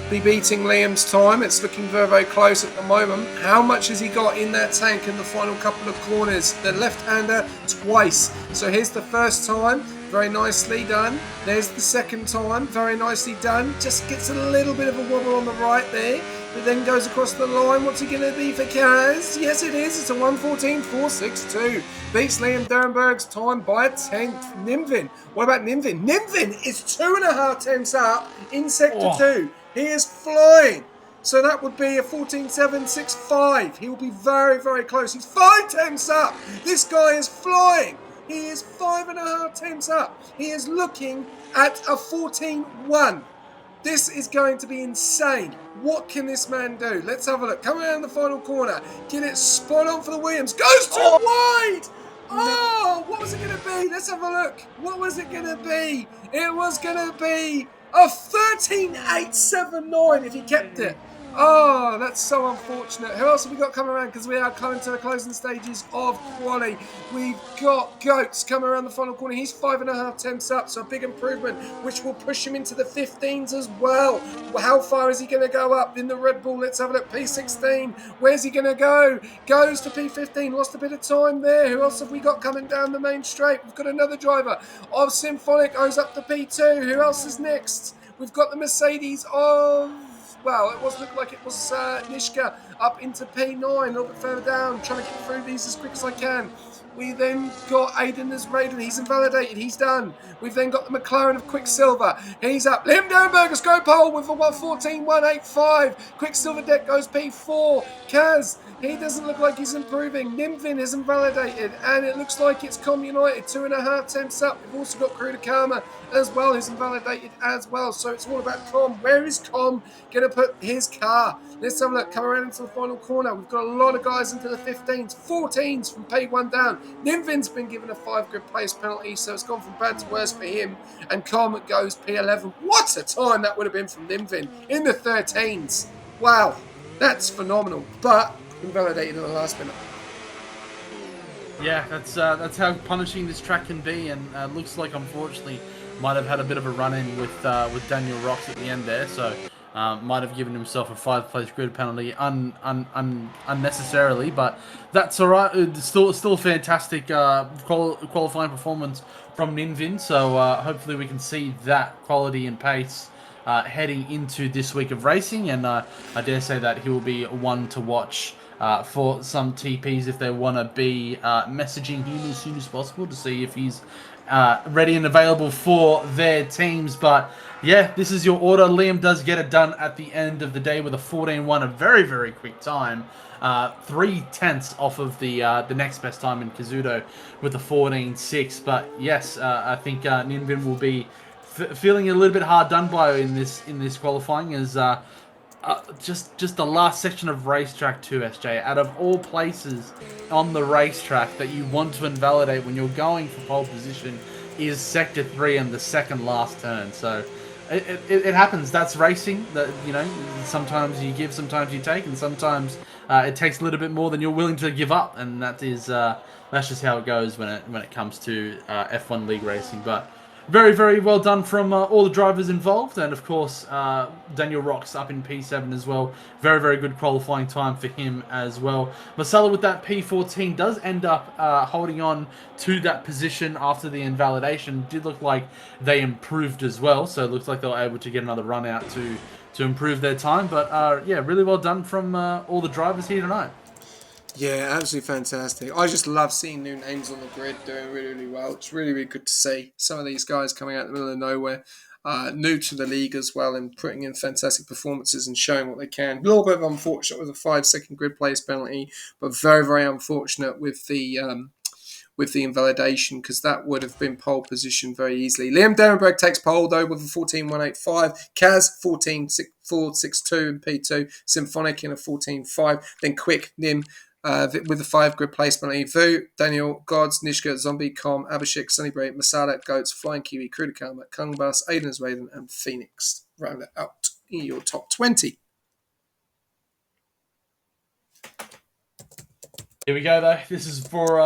be beating Liam's time. It's looking very, very close at the moment. How much has he got in that tank in the final couple of corners? The left-hander twice. So here's the first time. Very nicely done. There's the second time. Very nicely done. Just gets a little bit of a wobble on the right there. But then goes across the line. What's it going to be for Kaz? Yes, it is. It's a 1:14.462. Beats Liam Derenberg's time by a tenth. Nimvin. What about Nimvin? Nimvin is 2.5 tenths up in Sector 2. He is flying. So that would be a 14.765. He will be very, very close. He's 5 tenths up. This guy is flying. He is 5.5 tenths up. He is looking at a 14.1. This is going to be insane. What can this man do? Let's have a look. Coming around the final corner. Get it spot on for the Williams. Goes too wide. Oh, what was it going to be? Let's have a look. What was it going to be? It was going to be a 13.879 if he kept it. Oh, that's so unfortunate. Who else have we got coming around? Because we are coming to the closing stages of quali. We've got Goats coming around the final corner. He's 5.5 tenths up, so a big improvement, which will push him into the 15s as well. How far is he going to go up in the Red Bull? Let's have a look. P16. Where's he going to go? Goes to P15. Lost a bit of time there. Who else have we got coming down the main straight? We've got another driver of Symphonic. Goes up to P2. Who else is next? We've got the Mercedes of... Well, it looked like it was Nishka up into P9, a little bit further down, trying to get through these as quick as I can. We then got Aiden as Raiden. He's invalidated. He's done. We've then got the McLaren of Quicksilver. He's up. Liam Derenberger's go pole with a 1:14.185. Quicksilver deck goes P4. Kaz, he doesn't look like he's improving. Nimvin is invalidated. And it looks like it's Com United. 2.5 tenths up. We've also got Crew Karma as well, who's invalidated as well. So it's all about Com. Where is Com going to put his car? Let's have a look. Come around into the final corner. We've got a lot of guys into the 15s, 14s from P1 down. Nimvin's been given a 5 grid place penalty, so it's gone from bad to worse for him. And Com goes P11. What a time that would have been from Nimvin in the 13s. Wow, that's phenomenal. But invalidated in the last minute. Yeah, that's how punishing this track can be, and looks like unfortunately might have had a bit of a run-in with Daniel Rocks at the end there, so might have given himself a 5-place grid penalty unnecessarily, but that's all right. It's still a fantastic qualifying performance from Ninvin, so hopefully we can see that quality and pace heading into this week of racing, and I dare say that he will be one to watch for some TPs if they want to be messaging him as soon as possible to see if he's ready and available for their teams. But yeah, this is your order. Liam does get it done at the end of the day with a 14.1, a very, very quick time. 3 tenths off of the next best time in Kazuto with a 14.6. But yes, I think Ninvin will be feeling a little bit hard done by in this qualifying as just the last section of racetrack 2, SJ. Out of all places on the racetrack that you want to invalidate when you're going for pole position is sector 3 and the second last turn. So it happens. That's racing. That, you know, sometimes you give, sometimes you take, and sometimes it takes a little bit more than you're willing to give up, and that's just how it goes when it comes to F1 league racing. But very, very well done from all the drivers involved, and of course Daniel Rocks up in P7 as well. Very, very good qualifying time for him as well. Masala with that P14 does end up holding on to that position after the invalidation. Did look like they improved as well, so it looks like they were able to get another run out to improve their time. But yeah, really well done from all the drivers here tonight. Yeah, absolutely fantastic. I just love seeing new names on the grid doing really, really well. It's really, really good to see some of these guys coming out in the middle of nowhere, new to the league as well, and putting in fantastic performances and showing what they can. A little bit of unfortunate with a 5-second grid place penalty, but very, very unfortunate with the invalidation, because that would have been pole position very easily. Liam Derenberg takes pole though with a 14.185. Kaz 14.462 in P2. Symphonic in a 14.5. Then Quick Nim with the 5 grid placement. Vu, Daniel, Gods, Nishka, Zombie, Com, Abhishek, Sunnybreak, Masada, Goats, Flying Kiwi, Krudakama, Kungbus, Aiden's Raiden, and Phoenix. Round it out in your top 20. Here we go, though. This is where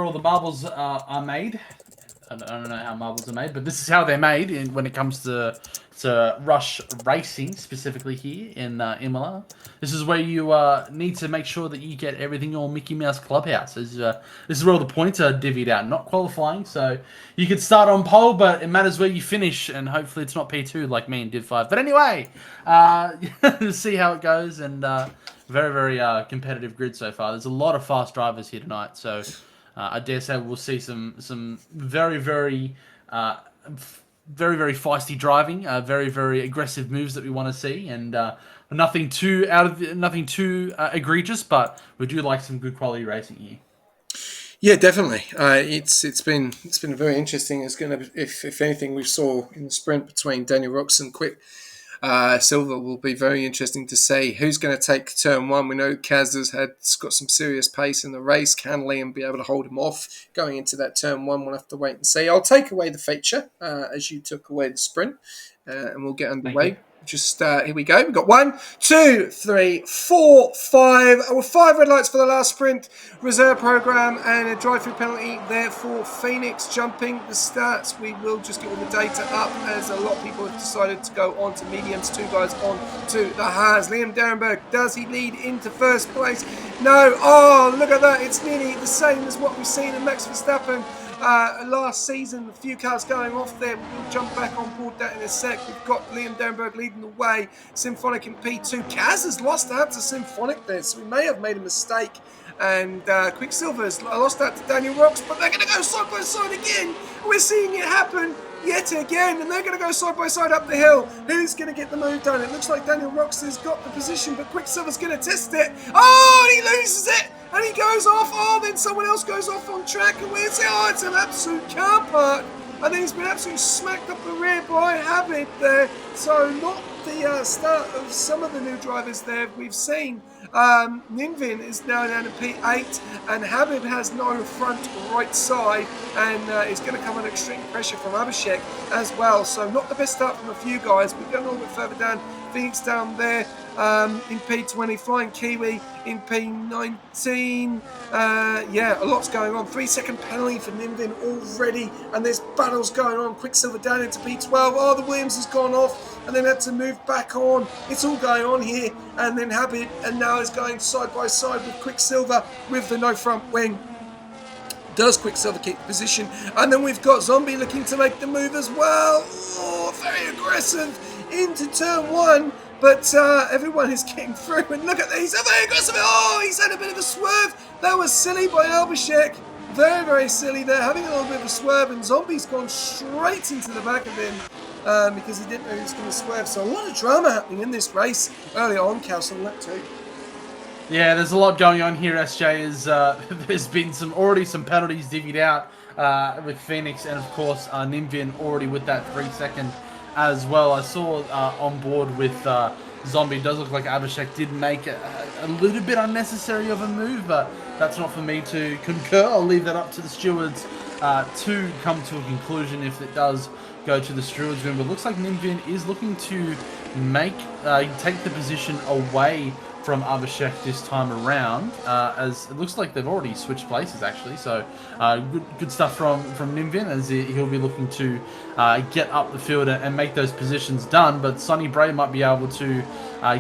all the marbles are made. I don't know how marbles are made, but this is how they're made when it comes to rush racing, specifically here in Imola. This is where you need to make sure that you get everything all Mickey Mouse Clubhouse. This is where all the points are divvied out, not qualifying. So you could start on pole, but it matters where you finish, and hopefully it's not P2 like me in Div 5. But anyway, see how it goes, and very, very competitive grid so far. There's a lot of fast drivers here tonight, so I dare say we'll see some very, very, very, very feisty driving, very, very aggressive moves that we want to see, and nothing too egregious, but we do like some good quality racing here. Yeah, definitely. It's been very interesting. It's going to, if anything, we saw in the sprint between Daniel Rocks and Quick Silver will be very interesting to see who's going to take turn one. We know Kaz has got some serious pace in the race. Can Liam be able to hold him off going into that turn one? We'll have to wait and see. I'll take away the feature as you took away the sprint, and we'll get Thank you. underway. Just here we go. We've got 1, 2, 3, 4, 5. With 5 red lights for the last sprint. Reserve program and a drive-through penalty there for Phoenix. Jumping the stats, we will just get all the data up as a lot of people have decided to go on to mediums. 2 guys on to the Haas. Liam Derenberg, does he lead into first place? No. Oh, look at that. It's nearly the same as what we've seen in Max Verstappen last season. A few cars going off there. We'll jump back on board that in a sec. We've got Liam Derenberg leading the way. Symphonic in P2. Kaz has lost out to Symphonic there, so we may have made a mistake. And Quicksilver has lost out to Daniel Rocks, but they're going to go side by side again. We're seeing it happen yet again, and they're going to go side by side up the hill. Who's going to get the move done? It looks like Daniel Rocks has got the position, but Quicksilver's going to test it. Oh, and he loses it, and he goes off. Oh, then someone else goes off on track, and where's it? Oh, it's an absolute car park. And then he's been absolutely smacked up the rear by Habib there. So not the start of some of the new drivers there we've seen. Ninvin is now down to P8, and Habib has no front right side, and is going to come under extreme pressure from Abhishek as well. So not the best start from a few guys. We're going a little bit further down. Phoenix down there in P20, Flying Kiwi in P19. Yeah, a lot's going on. 3-second penalty for Ninvin already, and there's battles going on. Quicksilver down into P12. Oh, the Williams has gone off and then had to move back on. It's all going on here, and then Habib, and now is going side by side with Quicksilver with the no front wing. Does Quicksilver keep the position? And then we've got Zombie looking to make the move as well. Oh, very aggressive into turn one, but everyone is getting through. And look at that, he's very aggressive. Oh, he's had a bit of a swerve. That was silly by Abhishek. Very, very silly there, having a little bit of a swerve, and Zombie's gone straight into the back of him because he didn't know he was going to swerve. So a lot of drama happening in this race early on, Kelsey, on lap 2. Yeah, there's a lot going on here, SJ. There's been already some penalties divvied out with Phoenix, and of course Nimvian already with that 3-second as well. I saw on board with Zombie. It does look like Abhishek did make a little bit unnecessary of a move, but that's not for me to concur. I'll leave that up to the stewards to come to a conclusion if it does go to the stewards room. But it looks like Nimvian is looking to take the position away from Abhishek this time around, as it looks like they've already switched places actually. So good stuff from Nimvin, as he'll be looking to get up the field and make those positions done. But Sonny Bray might be able to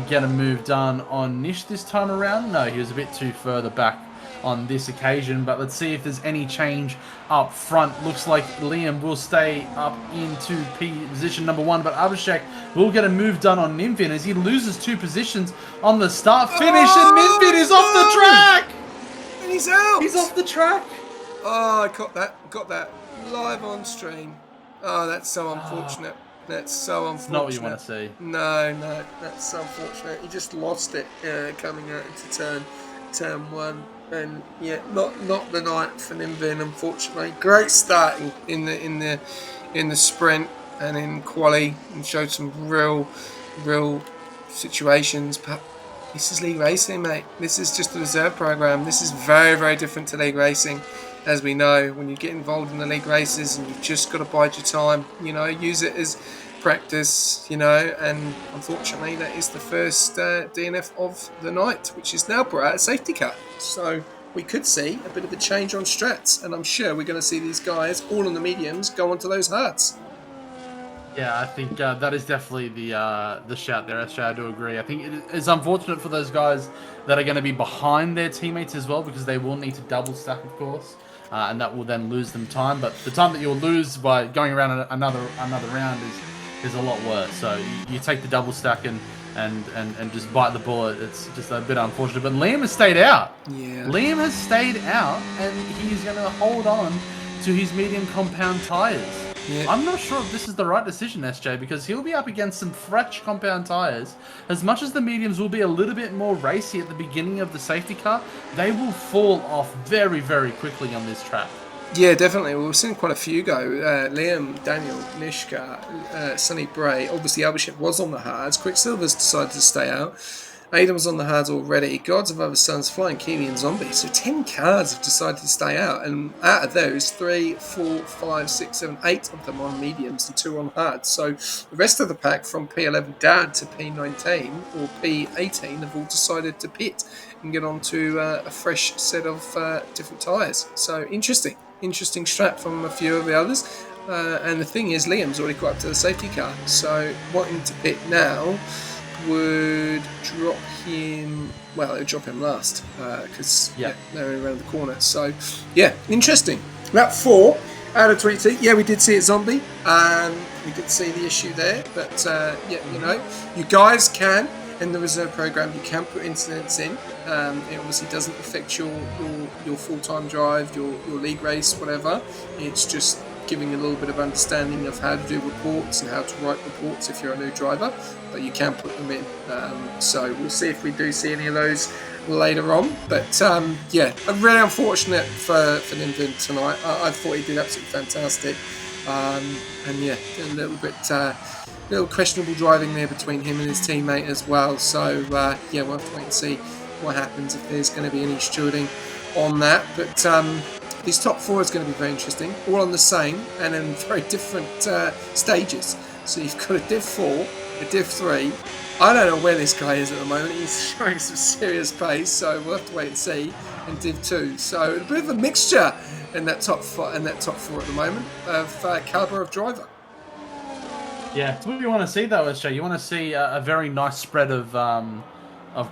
get a move done on Nish this time around. No, he was a bit too further back on this occasion, but let's see if there's any change up front. Looks like Liam will stay up into position number 1, but Abhishek will get a move done on Nimvin as he loses 2 positions on the start finish, and Nimvin is off the track! And he's out! He's off the track! Oh, I got that live on stream. Oh, that's so unfortunate. That's so unfortunate. It's not what you want to see. No, that's so unfortunate. He just lost it coming out into turn 1. And yeah, not the night for Nimvin, unfortunately. Great start in the sprint and in quali, and showed some real situations. But this is league racing, mate. This is just a reserve program. This is very, very different to league racing, as we know. When you get involved in the league races, and you've just got to bide your time. Use it as practice, and unfortunately that is the first DNF of the night, which is now brought out a safety car. So we could see a bit of a change on strats, and I'm sure we're going to see these guys all on the mediums go onto those hards. Yeah, I think that is definitely the shout there, SJ. I do agree. I think it's unfortunate for those guys that are going to be behind their teammates as well, because they will need to double stack, of course, and that will then lose them time. But the time that you'll lose by going around another round is a lot worse. So you take the double stack and just bite the bullet. It's just a bit unfortunate. But Liam has stayed out. Yeah. Liam has stayed out, and he's going to hold on to his medium compound tires. Yeah. I'm not sure if this is the right decision, SJ, because he'll be up against some fresh compound tires. As much as the mediums will be a little bit more racy at the beginning of the safety car, they will fall off very, very quickly on this track. Yeah, definitely. We've seen quite a few go. Liam, Daniel, Nishka, Sonny Bray. Obviously, Abhishek was on the hards. Quicksilver's decided to stay out. Aiden was on the hards already. Gods of Other Sons, Flying Kiwi and Zombie. So 10 cars have decided to stay out. And out of those, 3, 4, 5, 6, 7, 8 of them on mediums and 2 on hards. So the rest of the pack from P11 down to P19 or P18 have all decided to pit and get onto a fresh set of different tyres. So interesting strat from a few of the others. And the thing is, Liam's already got up to the safety car. So wanting to pit now would drop him. Well, it would drop him last because they're around the corner. So yeah, interesting. Lap 4 out of 22. Yeah, we did see it, Zombie. We did see the issue there, but you guys can. In the reserve program, you can put incidents in. It obviously doesn't affect your full-time drive, your league race, whatever. It's just giving a little bit of understanding of how to do reports and how to write reports if you're a new driver, but you can put them in. So we'll see if we do see any of those later on. But really unfortunate for Ninden tonight. I thought he did absolutely fantastic. A little bit little questionable driving there between him and his teammate as well. So we'll have to wait and see what happens, if there's going to be any stewarding on that. But this top 4 is going to be very interesting, all on the same and in very different stages. So you've got a Div 4, a Div 3. I don't know where this guy is at the moment. He's showing some serious pace, so we'll have to wait and see. And Div 2, so a bit of a mixture in that top 4 at the moment of caliber of driver. Yeah, it's what you want to see though, SJ. You want to see a very nice spread of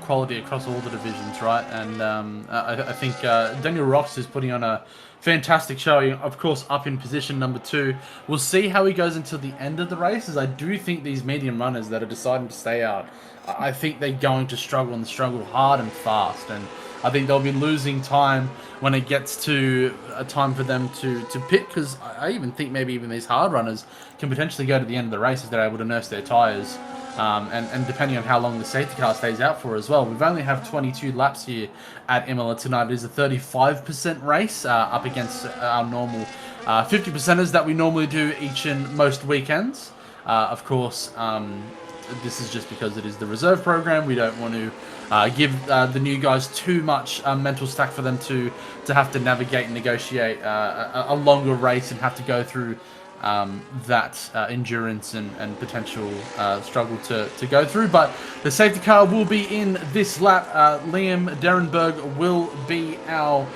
quality across all the divisions, right? And I think Daniel Rox is putting on a fantastic showing, of course, up in position number 2. We'll see how he goes until the end of the races. I do think these medium runners that are deciding to stay out, I think they're going to struggle hard and fast. And I think they'll be losing time when it gets to a time for them to pit, because I even think maybe even these hard runners can potentially go to the end of the race if they're able to nurse their tyres. And depending on how long the safety car stays out for as well. We've only have 22 laps here at Imola tonight. It is a 35% race up against our normal 50%ers that we normally do each and most weekends. Of course, this is just because it is the reserve program. We don't want to give the new guys too much mental stack for them to have to navigate and negotiate a longer race and have to go through that endurance and potential struggle to go through. But the safety car will be in this lap. Liam Derenberg will be our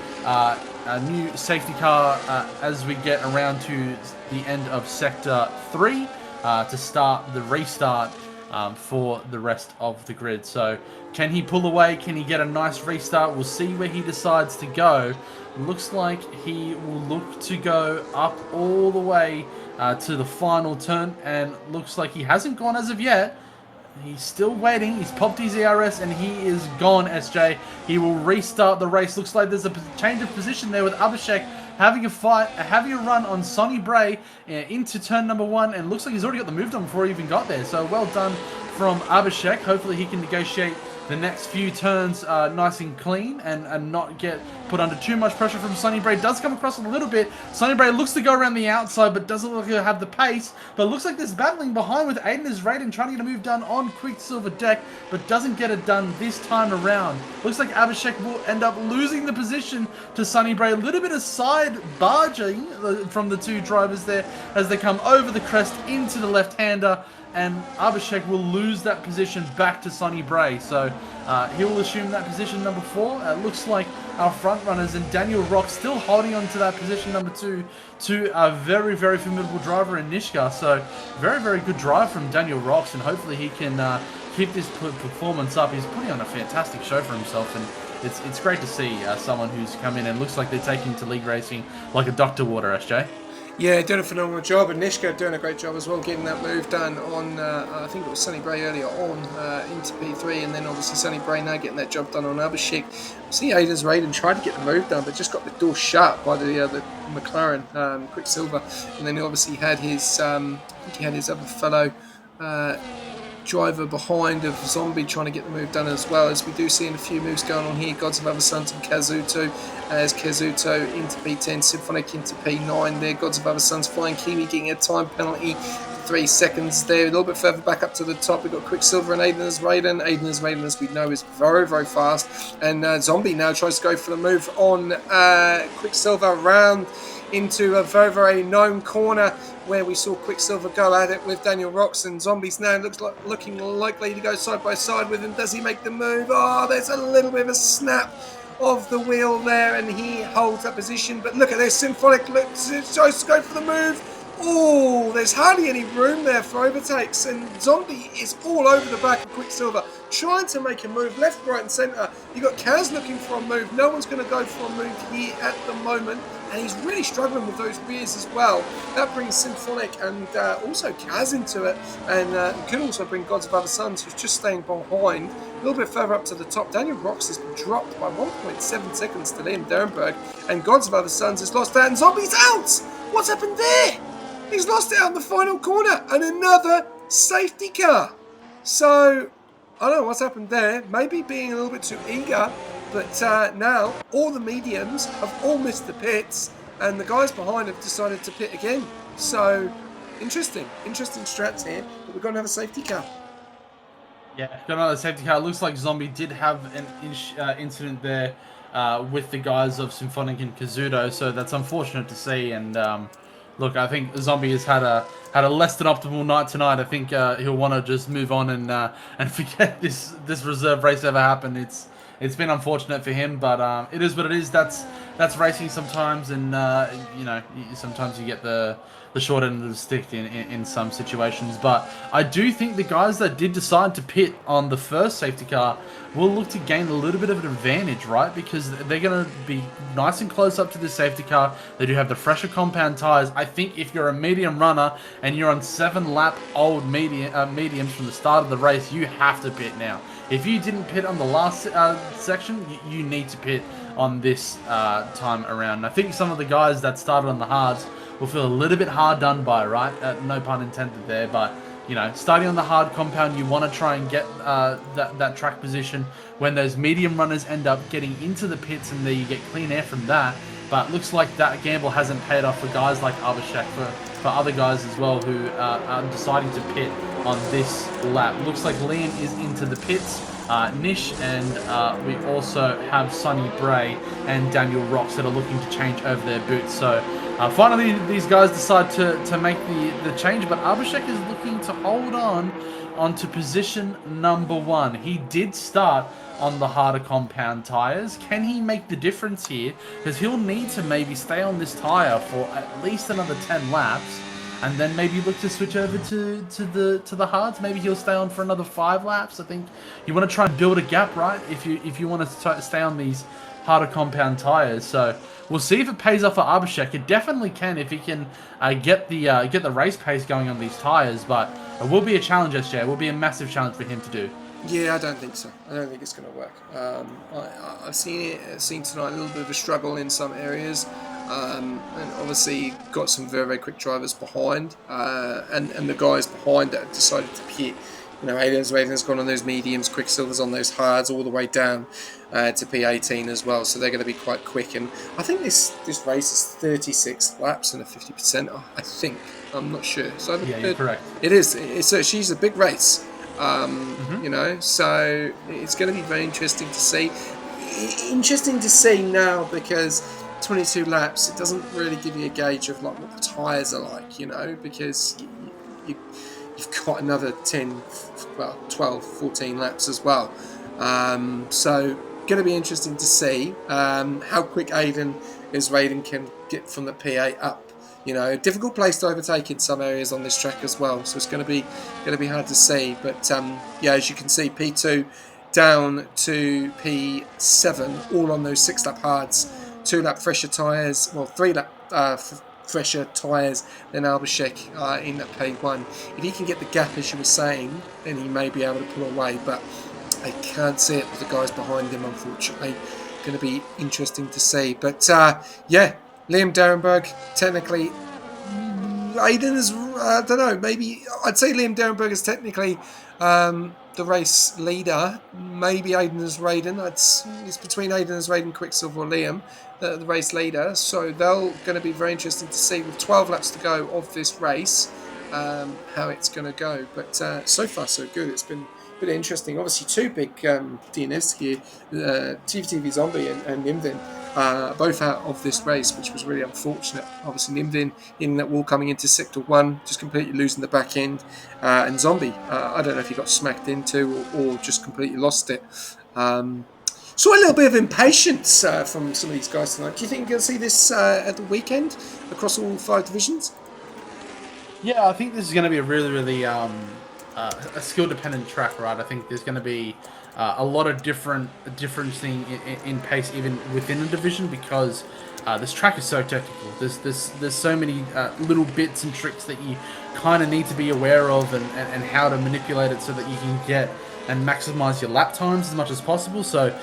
new safety car as we get around to the end of Sector 3 to start the restart for the rest of the grid. So can he pull away? Can he get a nice restart? We'll see where he decides to go. Looks like he will look to go up all the way to the final turn, and looks like he hasn't gone as of yet. He's still waiting. He's popped his ERS and he is gone, SJ. He will restart the race. Looks like there's a change of position there with Abhishek having a fight, having a run on Sonny Bray into turn number 1, and looks like he's already got the move done before he even got there. So well done from Abhishek. Hopefully he can negotiate the next few turns nice and clean and not get put under too much pressure from Sonny Bray. Does come across a little bit. Sonny Bray looks to go around the outside, but doesn't look to have the pace. But looks like there's battling behind with Aiden is Raiden trying to get a move done on Quicksilver deck, but doesn't get it done this time around. Looks like Abhishek will end up losing the position to Sonny Bray. A little bit of side barging from the two drivers there as they come over the crest into the left-hander, and Abhishek will lose that position back to Sonny Bray. So He will assume that position number 4. It looks like our front runners and Daniel Rock still holding on to that position number 2 to a very, very formidable driver in Nishka. So very, very good drive from Daniel Rocks, and hopefully he can keep this performance up. He's putting on a fantastic show for himself, and it's great to see someone who's come in and looks like they're taking to league racing like a duck to water, SJ. Yeah, doing a phenomenal job, and Nishka doing a great job as well, getting that move done on, I think it was Sonny Bray earlier on into P3, and then obviously Sonny Bray now getting that job done on Abhishek. See Aiden's Raiden tried to get the move done, but just got the door shut by the McLaren Quicksilver, and then he obviously had his, I think he had his other fellow driver behind of Zombie trying to get the move done as well, as we do see in a few moves going on here. Gods of Other Sons and Kazuto, as Kazuto into P10, Symphonic into P9 there. Gods of Other Sons flying Kiwi getting a time penalty, 3 seconds there. A little bit further back up to the top, we've got Quicksilver and Aiden's Raiden. Aiden's Raiden, as we know, is very, very fast, and Zombie now tries to go for the move on Quicksilver around into a very, very known corner where we saw Quicksilver go at it with Daniel Rocks, and Zombies now looking likely to go side by side with him. Does he make the move? Oh, there's a little bit of a snap of the wheel there, and he holds that position. But look at this, Symphonic tries to go for the move. Oh, there's hardly any room there for overtakes, and Zombie is all over the back of Quicksilver, trying to make a move left, right, and centre. You've got Kaz looking for a move. No one's going to go for a move here at the moment, and he's really struggling with those rears as well. That brings Symphonic and also Kaz into it, and could also bring Gods of Other Sons, who's just staying behind. A little bit further up to the top, Daniel Rocks has been dropped by 1.7 seconds to Liam Dernberg, and Gods of Other Sons has lost that, and Zombie's out! What's happened there? He's lost it out in the final corner, and another safety car. So, I don't know what's happened there. Maybe being a little bit too eager, but now all the mediums have all missed the pits, and the guys behind have decided to pit again. So, interesting strats here, but we're going to have a safety car. Yeah, got another safety car. Looks like Zombie did have an incident there with the guys of Symphonic and Kazuto, so that's unfortunate to see, and look, I think Zombie has had a less than optimal night tonight. I think he'll want to just move on and forget this reserve race ever happened. It's been unfortunate for him, but it is what it is. That's racing sometimes, and sometimes you get the short end of the stick in some situations. But I do think the guys that did decide to pit on the first safety car will look to gain a little bit of an advantage, right? Because they're going to be nice and close up to the safety car. They do have the fresher compound tires. I think if you're a medium runner and you're on 7-lap old mediums from the start of the race, you have to pit now. If you didn't pit on the last section, you need to pit on this time around. And I think some of the guys that started on the hards will feel a little bit hard done by, right? No pun intended there, but starting on the hard compound, you want to try and get that track position when those medium runners end up getting into the pits, and there you get clean air from that. But looks like that gamble hasn't paid off for guys like Abhishek, for other guys as well who are deciding to pit on this lap. Looks like Liam is into the pits, Nish, and we also have Sonny Bray and Daniel Rocks that are looking to change over their boots. So finally these guys decide to make the change, but Abhishek is looking to hold on to position number 1. He did start on the harder compound tires. Can he make the difference here? Because he'll need to maybe stay on this tire for at least another 10 laps, and then maybe look to switch over to the hards. Maybe he'll stay on for another 5 laps. I think you want to try and build a gap, right? If you want to stay on these harder compound tires. So we'll see if it pays off for Abhishek. It definitely can if he can get the race pace going on these tires. But it will be a challenge, SJ. It will be a massive challenge for him to do. Yeah, I don't think so. I don't think it's going to work. I've seen tonight a little bit of a struggle in some areas, and obviously got some very, very quick drivers behind, and the guys behind that have decided to pit. Aiden's Raven's gone on those mediums, Quicksilver's on those hards all the way down to P18 as well, so they're going to be quite quick. And I think this race is 36 laps and a 50%. I think, I'm not sure. So yeah, you're correct. It is. She's a big race. So it's going to be very interesting to see. Interesting to see now, because 22 laps, it doesn't really give you a gauge of like what the tyres are like, because you've got another 10, 12, 14 laps as well. So going to be interesting to see how quick Aiden is Raiden can get from the P8 up. Difficult place to overtake in some areas on this track as well. So it's going to be hard to see. But as you can see, P2 down to P7, all on those 6-lap hards, 2-lap fresher tyres, 3-lap fresher tyres than Albashek in that P1. If he can get the gap, as you were saying, then he may be able to pull away. But I can't see it with the guys behind him, unfortunately. Going to be interesting to see. But Liam Derenberg, technically, Aiden is, I don't know, maybe, I'd say Liam Derenberg is technically the race leader. Maybe Aiden is Raiden. It's between Aiden as Raiden, Quicksilver, or Liam, the race leader. So they're going to be very interesting to see with 12 laps to go of this race how it's going to go. But so far, so good. It's been bit interesting. Obviously, two big DNS here, TV Zombie and Nimvin, both out of this race, which was really unfortunate. Obviously, Nimvin in that wall coming into Sector 1, just completely losing the back end. And Zombie, I don't know if he got smacked into or just completely lost it. Saw a little bit of impatience from some of these guys tonight. Do you think you're going to see this at the weekend across all 5 divisions? Yeah, I think this is going to be a really a skill-dependent track, right? I think there's going to be a lot of differencing in pace even within the division because this track is so technical. There's so many little bits and tricks that you kind of need to be aware of and how to manipulate it so that you can get and maximize your lap times as much as possible. So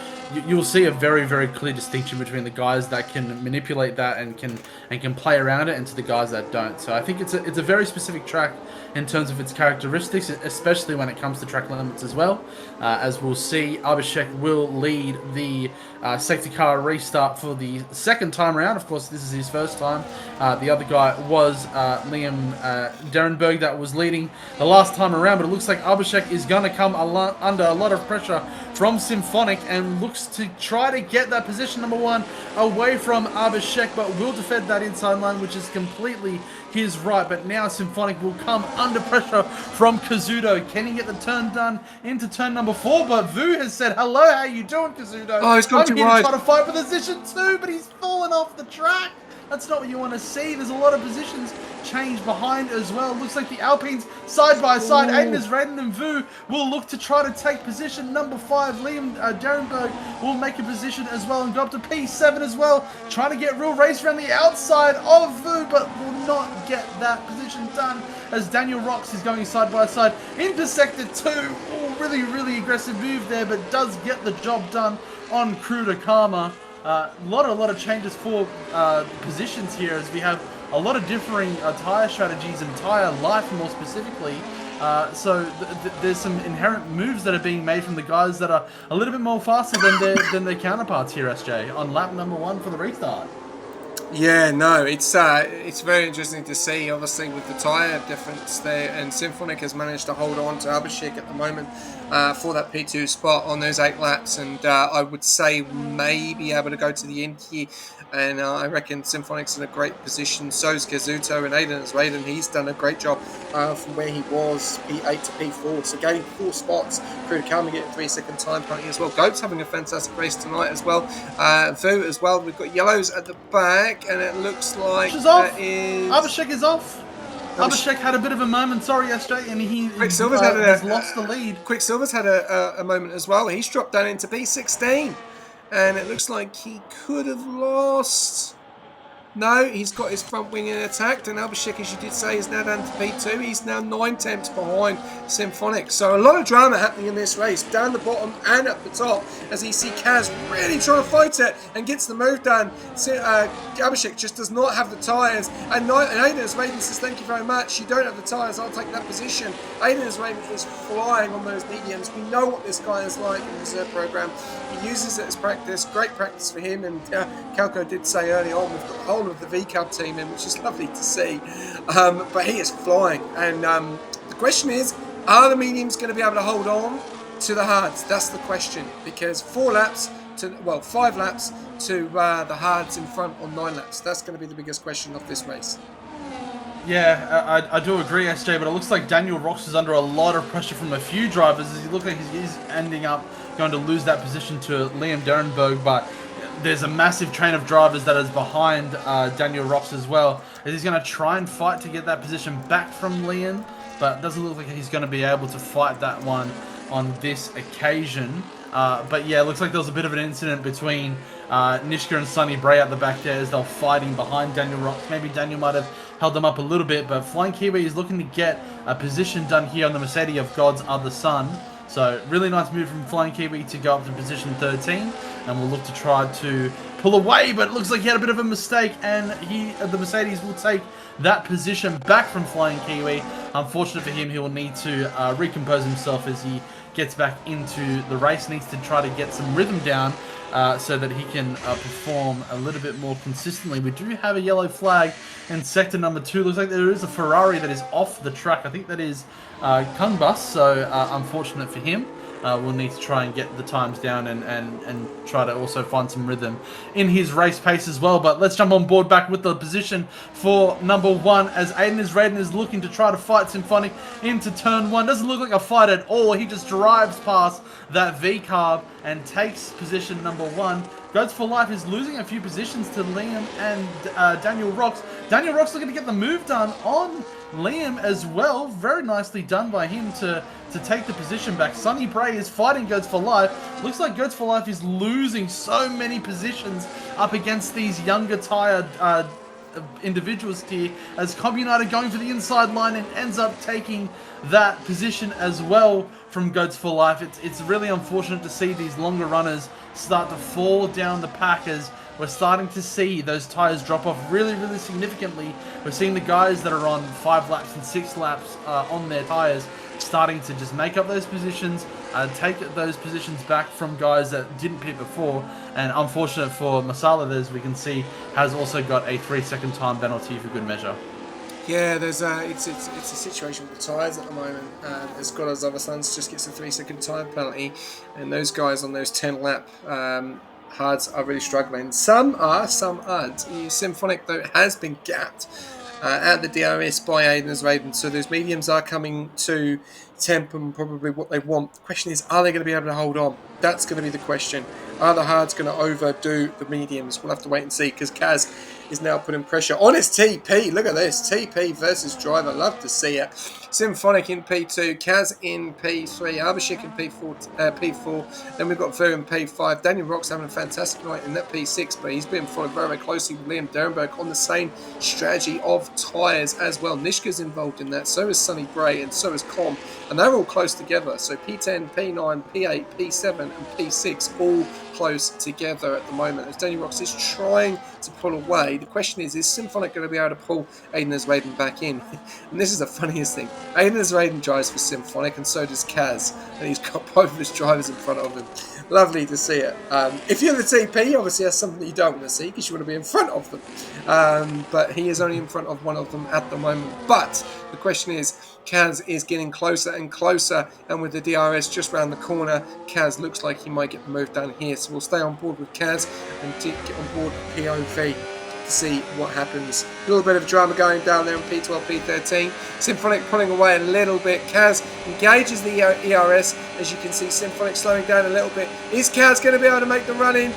you'll see a very clear distinction between the guys that can manipulate that and can play around it and to the guys that don't. So I think it's a very specific track in terms of its characteristics, especially when it comes to track limits as well. As we'll see, Abhishek will lead the safety car restart for the second time around. Of course, this is his first time. The other guy was Liam Derenberg that was leading the last time around, but it looks like Abhishek is going to come under a lot of pressure from Symphonic and looks to try to get that position number 1 away from Abhishek, but will defend that inside line, which is completely his right. But now Symphonic will come under pressure from Kazuto. Can he get the turn done into turn number 4? But Vu has said, hello, how you doing, Kazuto? Oh, he's gone too wide. I'm here to try to fight for position 2, but he's fallen off the track. That's not what you want to see. There's a lot of positions change behind as well. Looks like the Alpines side by side. Aiden Raiden and Vu will look to try to take position number 5. Liam Derenberg will make a position as well and go up to P7 as well. Trying to get real race around the outside of Vu, but will not get that position done as Daniel Rocks is going side by side into Sector 2. Oh, really aggressive move there, but does get the job done on Cruda Karma. A lot of changes for positions here as we have a lot of differing tyre strategies and tyre life more specifically. So there's some inherent moves that are being made from the guys that are a little bit more faster than their counterparts here, SJ, on lap number 1 for the restart. Yeah, no, it's very interesting to see, obviously, with the tyre difference there, and Symphonic has managed to hold on to Abhishek at the moment for that P2 spot on those 8 laps, and I would say may be able to go to the end here, and I reckon Symphonic's in a great position. So's Kazuto, and Aiden as Raiden, he's done a great job from where he was, P8 to P4, so gaining 4 spots. Cruda Karma getting 3-second time penalty as well. Goat's having a fantastic race tonight as well. Vu as well. We've got yellows at the back, and it looks like that is... Abhishek is off. Abhishek had a bit of a moment, sorry SJ, and he Quicksilver's has lost the lead. Quicksilver's had a moment as well. He's dropped down into P16, and it looks like he could have lost. No, he's got his front wing attacked, and Abhishek, as you did say, is now down to P2. He's now 9 tenths behind Symphonic. So a lot of drama happening in this race, down the bottom and up the top, as you see Kaz really trying to fight it and gets the move done. Abhishek just does not have the tyres, and Aiden's Raven says, thank you very much, you don't have the tyres, I'll take that position. Aiden's Raven is flying on those mediums. We know what this guy is like in the reserve program. He uses it as practice, great practice for him, and Calco did say early on, we've got the whole of the V-Cub team in, which is lovely to see. But he is flying, and the question is, are the mediums going to be able to hold on to the hards? That's the question, because 5 laps to the hards in front on 9 laps. That's going to be the biggest question of this race. Yeah, I do agree, SJ, but it looks like Daniel Rocks is under a lot of pressure from a few drivers as he looks like he's ending up going to lose that position to Liam Derenberg, but there's a massive train of drivers that is behind Daniel Rocks as well. He's going to try and fight to get that position back from Liam, but it doesn't look like he's going to be able to fight that one on this occasion. But yeah, it looks like there was a bit of an incident between Nishka and Sonny Bray at the back there as they were fighting behind Daniel Rocks. Maybe Daniel might have held them up a little bit, but Flying Kiwi is looking to get a position done here on the Mercedes of God's other son. So really nice move from Flying Kiwi to go up to position 13, and we'll look to try to pull away, but it looks like he had a bit of a mistake, and the Mercedes will take that position back from Flying Kiwi. Unfortunate for him, he will need to recompose himself as he gets back into the race, needs to try to get some rhythm down so that he can perform a little bit more consistently. We do have a yellow flag in sector number 2. Looks like there is a Ferrari that is off the track. I think that is Kung Bus, so unfortunate for him. We'll need to try and get the times down and try to also find some rhythm in his race pace as well. But let's jump on board back with the position for number 1 as Aiden Raiden is looking to try to fight Symphonic into turn 1. Doesn't look like a fight at all. He just drives past that V-carb and takes position number 1. Goats for Life is losing a few positions to Liam and Daniel Rocks. Daniel Rocks looking to get the move done on Liam as well. Very nicely done by him to take the position back. Sonny Bray is fighting Goats for Life. Looks like Goats for Life is losing so many positions up against these younger tired individuals here as Cobb United going for the inside line and ends up taking that position as well from Goats for Life. It's really unfortunate to see these longer runners start to fall down the pack as we're starting to see those tires drop off really, really significantly. We're seeing the guys that are on 5 laps and 6 laps on their tires starting to just make up those positions, take those positions back from guys that didn't pit before. And unfortunate for Masala, as we can see, has also got a 3-second time penalty for good measure. Yeah, there's it's a situation with the tyres at the moment. As God as other sons just gets a 3-second time penalty, and those guys on those 10-lap hards are really struggling. Some are, some aren't. Symphonic though has been gapped at the DRS by Aiden's Raven, so those mediums are coming to temp and probably what they want. The question is, are they going to be able to hold on? That's going to be the question. Are the hards going to overdo the mediums? We'll have to wait and see, because Kaz is now putting pressure on his TP. Look at this, TP versus driver. Love to see it. Symphonic in P2, Kaz in P3, Abhishek in P4. Then we've got Vu in P5. Daniel Rock's having a fantastic night in that P6, but he's being followed very, very closely with Liam Derenberg on the same strategy of tyres as well. Nishka's involved in that, so is Sonny Bray, and so is Com, and they're all close together. So P10, P9, P8, P7, and P6 all close together at the moment as Daniel Rocks is trying to pull away. The question is Symphonic going to be able to pull Aiden Raiden back in? And this is the funniest thing. Aiden Raiden drives for Symphonic, and so does Kaz, and he's got both of his drivers in front of him. Lovely to see it. If you're the TP, obviously that's something that you don't want to see, because you want to be in front of them. But he is only in front of one of them at the moment. But the question is, Kaz is getting closer and closer, and with the DRS just round the corner, Kaz looks like he might get the move done here. So we'll stay on board with Kaz and get on board with POV to see what happens. A little bit of drama going down there in P12, P13. Symphonic pulling away a little bit. Kaz engages the ERS. As you can see, Symphonic slowing down a little bit. Is Kaz going to be able to make the run in?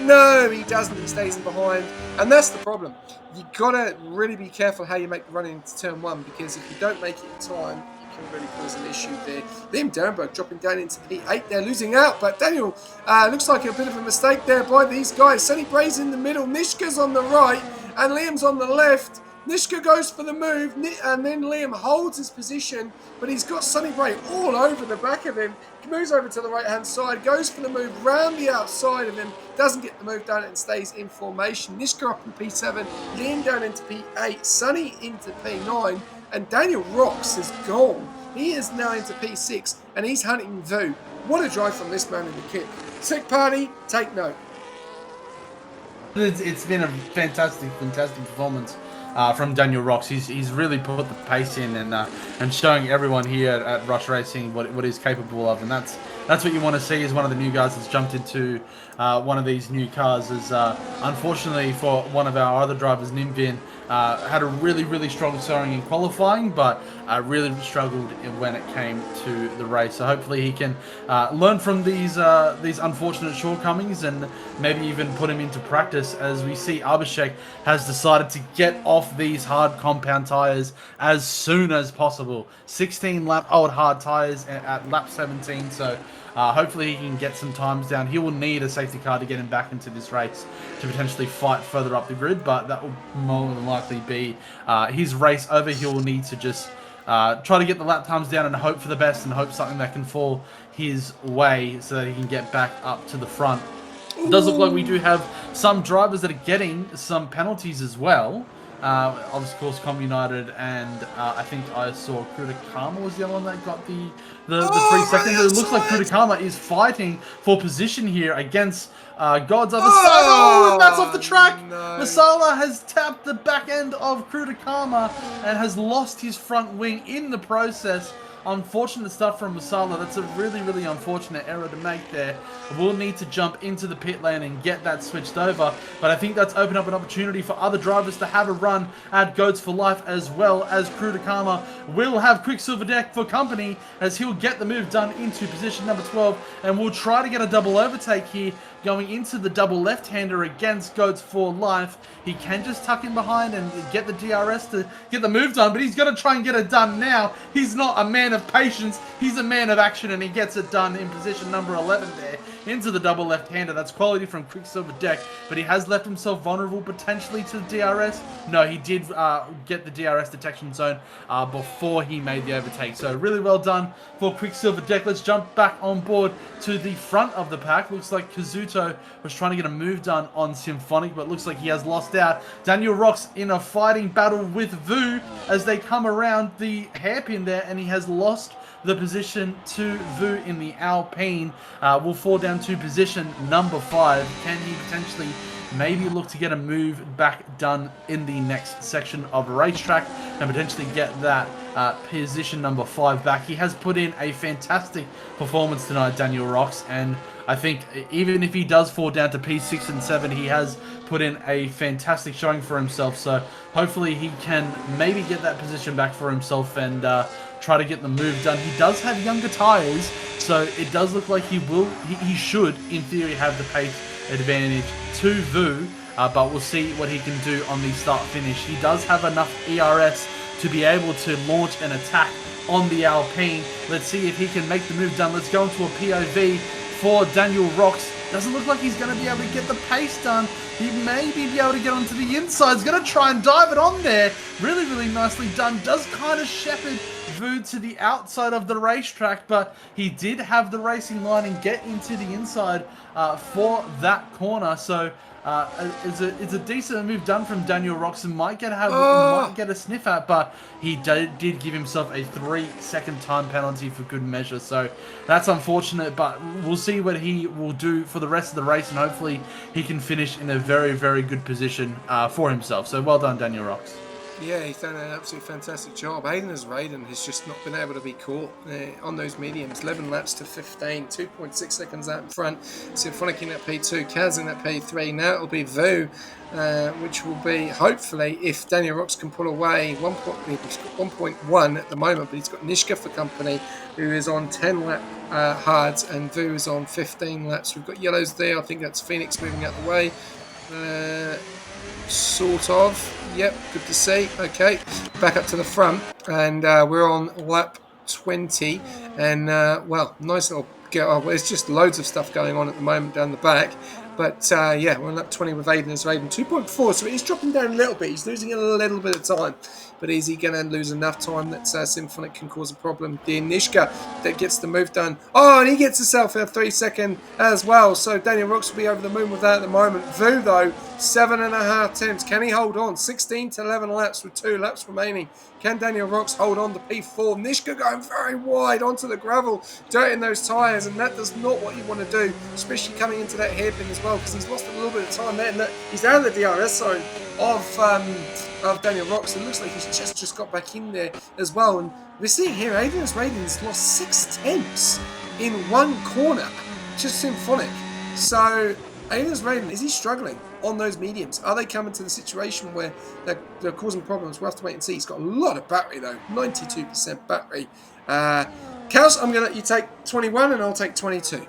No, he doesn't. He stays in behind. And that's the problem. You've got to really be careful how you make the run into turn 1, because if you don't make it in time, you can really cause an issue there. Liam Derenberg dropping down into P8 there, losing out. But Daniel looks like a bit of a mistake there by these guys. Sonny Bray's in the middle, Nishka's on the right, and Liam's on the left. Nishka goes for the move, and then Liam holds his position, but he's got Sonny Bray all over the back of him. He moves over to the right-hand side, goes for the move round the outside of him, doesn't get the move done and stays in formation. Nishka up in P7, Liam down into P8, Sonny into P9, and Daniel Rocks is gone. He is now into P6, and he's hunting Vu. What a drive from this man in the kit. Sick party, take note. It's been a fantastic performance from Daniel Rocks. He's really put the pace in and showing everyone here at Rush Racing what he's capable of, and that's what you want to see as one of the new guys that's jumped into one of these new cars. Is unfortunately for one of our other drivers, Nimvin, had a really strong showing in qualifying, but really struggled when it came to the race. So hopefully he can learn from these unfortunate shortcomings and maybe even put him into practice, as we see Abhishek has decided to get off these hard compound tires as soon as possible. 16 lap old hard tires at lap 17, so hopefully he can get some times down. He will need a safety car to get him back into this race to potentially fight further up the grid, but that will more than likely be his race over. He will need to just try to get the lap times down and hope for the best and hope something that can fall his way so that he can get back up to the front. It does look like we do have some drivers that are getting some penalties as well. Of course, Com United, and I think I saw Krutakama was the other one that got the 3 seconds. It looks like Krutakama is fighting for position here against God's other side. Oh, and that's off the track. No. Masala has tapped the back end of Krutakama and has lost his front wing in the process. Unfortunate stuff from Masala. That's a really unfortunate error to make there. We'll need to jump into the pit lane and get that switched over. But I think that's opened up an opportunity for other drivers to have a run at Goats for Life, as well as Krutakama will have Quicksilver Deck for company, as he'll get the move done into position number 12. And we'll try to get a double overtake here, going into the double left-hander against Goats for Life. He can just tuck in behind and get the DRS to get the move done, but he's got to try and get it done now. He's not a man of patience, he's a man of action, and he gets it done in position number 11 there, into the double left-hander. That's quality from Quicksilver Deck, but he has left himself vulnerable potentially to the DRS. No, he did get the DRS detection zone before he made the overtake, so really well done for Quicksilver Deck. Let's jump back on board to the front of the pack. Looks like Kazuto was trying to get a move done on Symphonic, but looks like he has lost out. Daniel Rocks in a fighting battle with Vu as they come around the hairpin there, and he has lost the position to Vu in the Alpine. Will fall down to position number 5. Can he potentially maybe look to get a move back done in the next section of a racetrack and potentially get that position number 5 back? He has put in a fantastic performance tonight, Daniel Rocks, and I think even if he does fall down to P6 and 7, he has put in a fantastic showing for himself. So hopefully he can maybe get that position back for himself and try to get the move done. He does have younger tires, so it does look like he should, in theory, have the pace advantage to Vu, but we'll see what he can do on the start-finish. He does have enough ERS to be able to launch an attack on the Alpine. Let's see if he can make the move done. Let's go into a POV for Daniel Rocks. Doesn't look like he's going to be able to get the pace done. He may be able to get onto the inside. He's going to try and dive it on there. Really nicely done. Does kind of shepherd Vu to the outside of the racetrack, but he did have the racing line and get into the inside for that corner. So it's a decent move done from Daniel Rocks, and might get a sniff at, but he did give himself a 3-second time penalty for good measure. So that's unfortunate, but we'll see what he will do for the rest of the race, and hopefully he can finish in a very good position for himself. So well done, Daniel Rocks. Yeah, he's done an absolutely fantastic job. Raiden has just not been able to be caught on those mediums. 11 laps to 15, 2.6 seconds out in front. Symphonic in that P2, Kaz in that P3. Now it'll be Vu, which will be, hopefully, if Daniel Rocks can pull away, he's got 1.1 at the moment, but he's got Nishka for company, who is on 10 lap hards, and Vu is on 15 laps. We've got yellows there. I think that's Phoenix moving out the way. Sort of. Yep, good to see. Okay, back up to the front, and we're on lap 20, and well, nice little get off. There's just loads of stuff going on at the moment down the back, but yeah, we're on lap 20 with Aiden as Aiden 2.4, so he's dropping down a little bit. He's losing a little bit of time, but is he going to lose enough time that Symphonic can cause a problem? The Nishka that gets the move done. Oh, and he gets himself a 3-second as well. So Daniel Rocks will be over the moon with that at the moment. Vu, though, 7.5 attempts. Can he hold on? 16 to 11 laps with 2 laps remaining. Can Daniel Rocks hold on to P4? Nishka going very wide onto the gravel, dirt in those tyres, and that does not what you want to do, especially coming into that hairpin as well, because he's lost a little bit of time there. And he's out of the DRS zone of Daniel Rocks. It looks like he's just got back in there as well. And we're seeing here, Aiden's Raiden's lost 6 tenths in one corner, just Symphonic. So Aiden's Raiden, is he struggling on those mediums? Are they coming to the situation where they're causing problems? We'll have to wait and see. He's got a lot of battery though, 92% battery. Chaos, I'm going to let you take 21 and I'll take 22.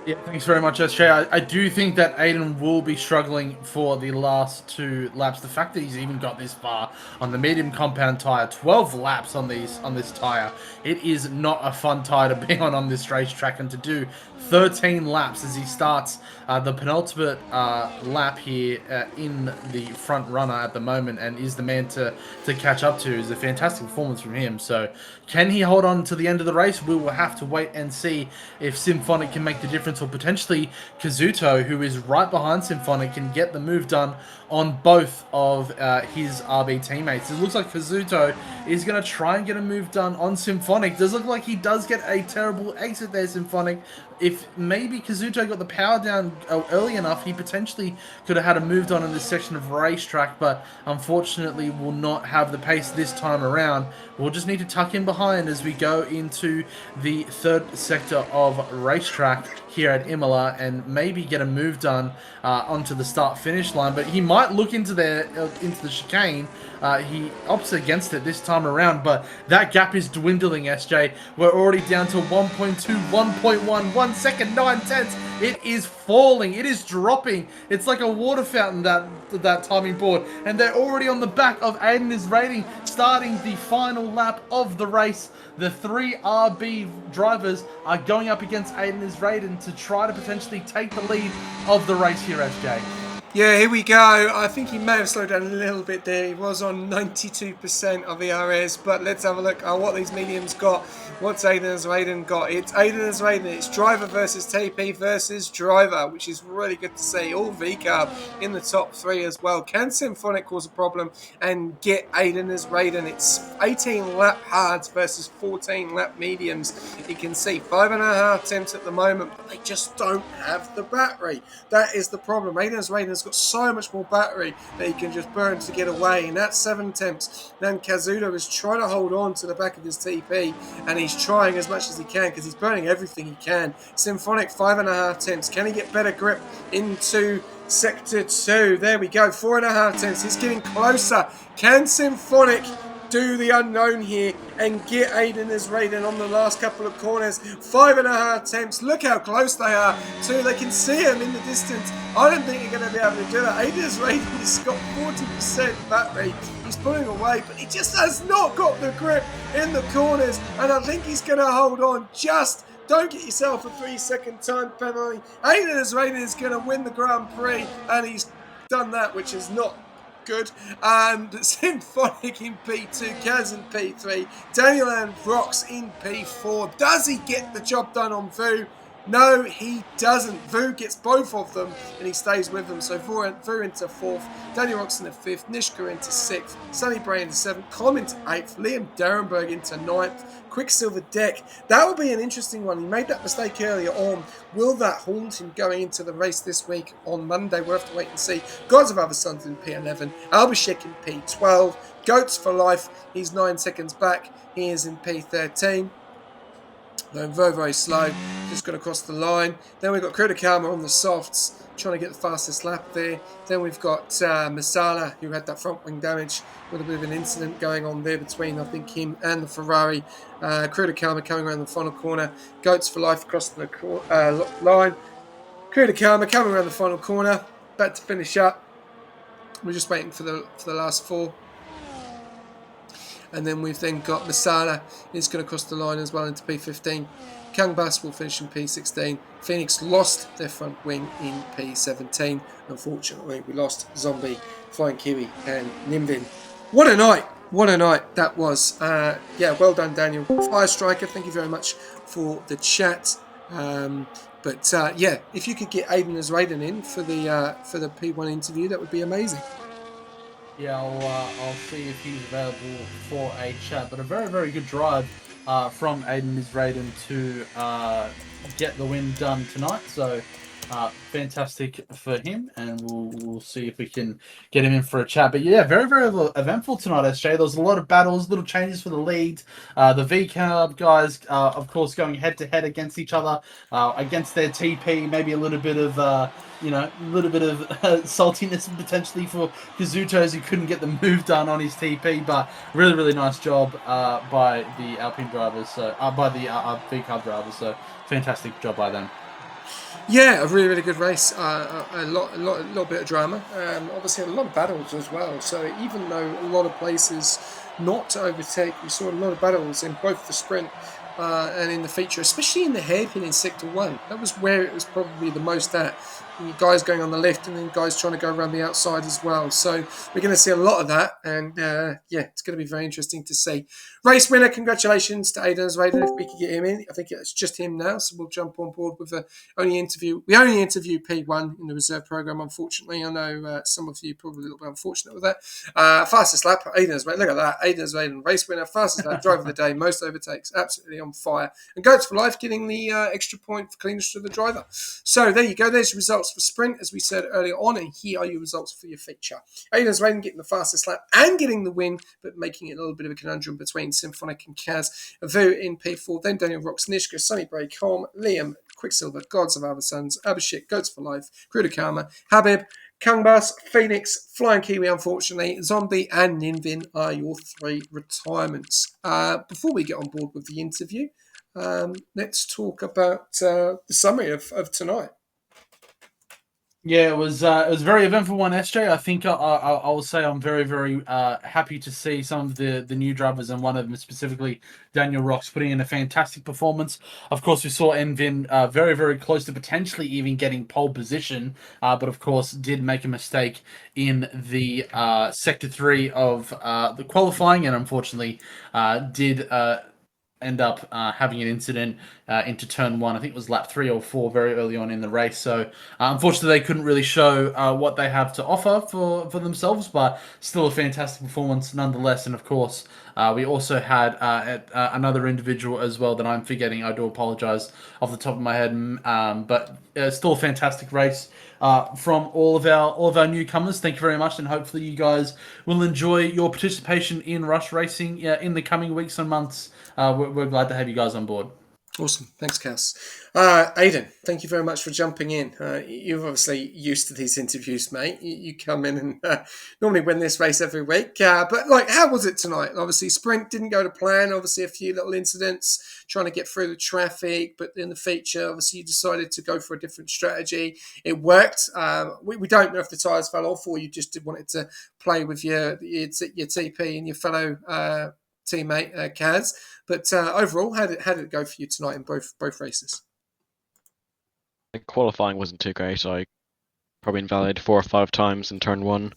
Yeah, thanks very much, SJ. I do think that Aiden will be struggling for the last 2 laps. The fact that he's even got this far on the medium compound tyre, 12 laps on this tyre, it is not a fun tyre to be on this racetrack, and to do 13 laps as he starts the penultimate lap here in the front runner at the moment, and is the man to catch up to. Is a fantastic performance from him. So can he hold on to the end of the race? We will have to wait and see if Symphonic can make the difference, or potentially Kazuto, who is right behind Symphonic, can get the move done on both of his RB teammates. It looks like Kazuto is going to try and get a move done on Symphonic. Does look like he does get a terrible exit there, Symphonic. If maybe Kazuto got the power down early enough, he potentially could have had a move done in this section of racetrack, but unfortunately will not have the pace this time around. We'll just need to tuck in behind as we go into the 3rd sector of racetrack here at Imola, and maybe get a move done onto the start-finish line. But he might look into the chicane. He opts against it this time around, but that gap is dwindling, SJ. We're already down to 1.2, 1.1, 1 second, 9 tenths. It is falling. It is dropping. It's like a water fountain, that timing board. And they're already on the back of Aiden is Rating, starting the final lap of the race. The 3 RB drivers are going up against Aiden is Raiden to try to potentially take the lead of the race here, SJ. Yeah, here we go. I think he may have slowed down a little bit there. He was on 92% of ERS, but let's have a look at what these mediums got. What's Aiden's Raiden got? It's Aiden's Raiden. It's driver versus TP versus driver, which is really good to see. All VCARB in the top 3 as well. Can Symphonic cause a problem and get Aiden's Raiden? It's 18 lap hards versus 14 lap mediums. You can see 5.5 attempts at the moment, but they just don't have the battery. That is the problem. Aiden's Raiden's got so much more battery that he can just burn to get away, and that's 7 attempts. Then Kazuto is trying to hold on to the back of his TP, and he's trying as much as he can because he's burning everything he can. Symphonic 5.5 attempts. Can he get better grip into sector 2? There we go, 4.5 attempts. He's getting closer. Can Symphonic do the unknown here and get Aiden as Raiden on the last couple of corners? 5.5 attempts. Look how close they are too. They can see him in the distance. I don't think they're going to be able to do that. Aiden as Raiden has got 40% battery. He's pulling away, but he just has not got the grip in the corners, and I think he's going to hold on. Just don't get yourself a 3-second time penalty. Aiden as Raiden is going to win the Grand Prix, and he's done that, which is not good. Symphonic in P2, Kaz in P3, Daniel and Rocks in P4. Does he get the job done on Vu? No, he doesn't. Vu gets both of them and he stays with them. So Vu into 4th, Daniel Rocks into 5th, Nishka into 6th, Sunny Bray into 7th, Com into 8th, Liam Derenberg into 9th, Quicksilver Deck. That will be an interesting one. He made that mistake earlier on. Will that haunt him going into the race this week on Monday? We'll have to wait and see. Gods of Other Sons in P11, Albashek in P12, Goats for Life, he's 9 seconds back. He is in P13. Going very, very slow. Just got across the line. Then we've got Kritikama on the softs, trying to get the fastest lap there. Then we've got Masala, who had that front wing damage with a bit of an incident going on there between, I think, him and the Ferrari. Kritikama coming around the final corner. Goats for Life across the line. Kritikama coming around the final corner. About to finish up. We're just waiting for the last 4. And then we've then got Masala. He's going to cross the line as well into P15. Kangbas will finish in P16. Phoenix lost their front wing in P17. Unfortunately, we lost Zombie, Flying Kiwi and Nimbin. What a night! What a night that was. Yeah, well done, Daniel. Fire Striker, thank you very much for the chat. But yeah, if you could get Aiden as Raiden in for the P1 interview, that would be amazing. Yeah, I'll see if he's available for a chat. But a very, very good drive from Aiden Misraden to get the win done tonight. So fantastic for him, and we'll see if we can get him in for a chat. But yeah, very, very eventful tonight, SJ. There was a lot of battles, little changes for the lead. The V Cub guys, of course, going head to head against each other, against their TP. Maybe a little bit of a little bit of saltiness potentially for Kazuto as he couldn't get the move done on his TP, but really, really nice job by the Alpine drivers, so by the V-Cub drivers, so fantastic job by them. Yeah, a really, really good race. A little bit of drama. Obviously, a lot of battles as well. So even though a lot of places not to overtake, we saw a lot of battles in both the sprint and in the feature, especially in the hairpin in sector one. That was where it was probably the most at. Guys going on the left and then guys trying to go around the outside as well. So we're going to see a lot of that. And yeah, it's going to be very interesting to see. Race winner, congratulations to Aidan Raiden. If we could get him in, I think it's just him now. So we'll jump on board with the only interview. We only interview P1 in the reserve program, unfortunately. I know some of you probably a little bit unfortunate with that. Fastest lap, Aidan's Raiden. Look at that. Aidan's Raiden, race winner, fastest lap, driver of the day, most overtakes, absolutely on fire. And Goats for Life getting the extra point for cleanest of the driver. So there you go. There's your results for sprint, as we said earlier on. And here are your results for your feature. Aidan's Raiden getting the fastest lap and getting the win, but making it a little bit of a conundrum between Symphonic and Kaz. Vu in P4, then Daniel Rocks, Nishka, Sunny Break, Holm, Liam, Quicksilver, Gods of Other Sons, Abhishek, Goats for Life, Cruda Karma, Habib, Kangbas, Phoenix, Flying Kiwi, unfortunately, Zombie, and Ninvin are your three retirements. Before we get on board with the interview, let's talk about the summary of tonight. Yeah, it was a very eventful one, SJ. I think I will say I'm very, very happy to see some of the new drivers, and one of them specifically Daniel Rocks putting in a fantastic performance. Of course, we saw Envin very, very close to potentially even getting pole position, but of course did make a mistake in the sector 3 of the qualifying, and unfortunately did end up having an incident into turn one. I think it was lap 3 or 4, very early on in the race. So unfortunately, they couldn't really show what they have to offer for themselves, but still a fantastic performance nonetheless. And of course, we also had another individual as well that I'm forgetting. I do apologize off the top of my head, but still a fantastic race. From all of our newcomers, thank you very much, and hopefully you guys will enjoy your participation in Rush Racing in the coming weeks and months. We're glad to have you guys on board. Awesome. Thanks, Cass. Aidan, thank you very much for jumping in. You're obviously used to these interviews, mate. You come in and normally win this race every week. But, like, how was it tonight? Obviously, sprint didn't go to plan. Obviously, a few little incidents trying to get through the traffic. But in the feature, obviously, you decided to go for a different strategy. It worked. We don't know if the tyres fell off or you just wanted to play with your TP and your fellow teammate, Kaz. But overall, how did it go for you tonight in both races? Qualifying wasn't too great. I probably invalidated 4 or 5 times in turn one.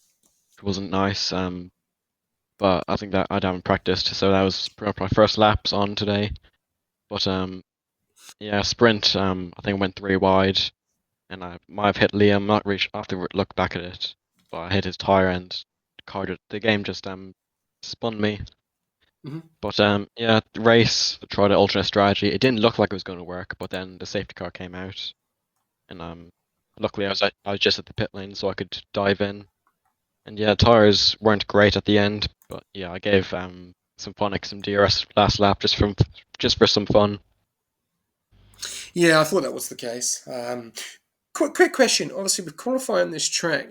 It wasn't nice. But I think that I haven't practiced, so that was my first laps on today. But yeah, sprint. I think I went 3 wide, and I might have hit Liam. Not really. I have to look back at it, but I hit his tire and the game just spun me. Mm-hmm. But yeah, the race, I tried an alternate strategy. It didn't look like it was going to work, but then the safety car came out, and luckily I was just at the pit lane, so I could dive in. And yeah, tires weren't great at the end, but yeah, I gave Symphonic some DRS last lap just for some fun. Yeah, I thought that was the case. Quick question. Obviously, with qualifying this track,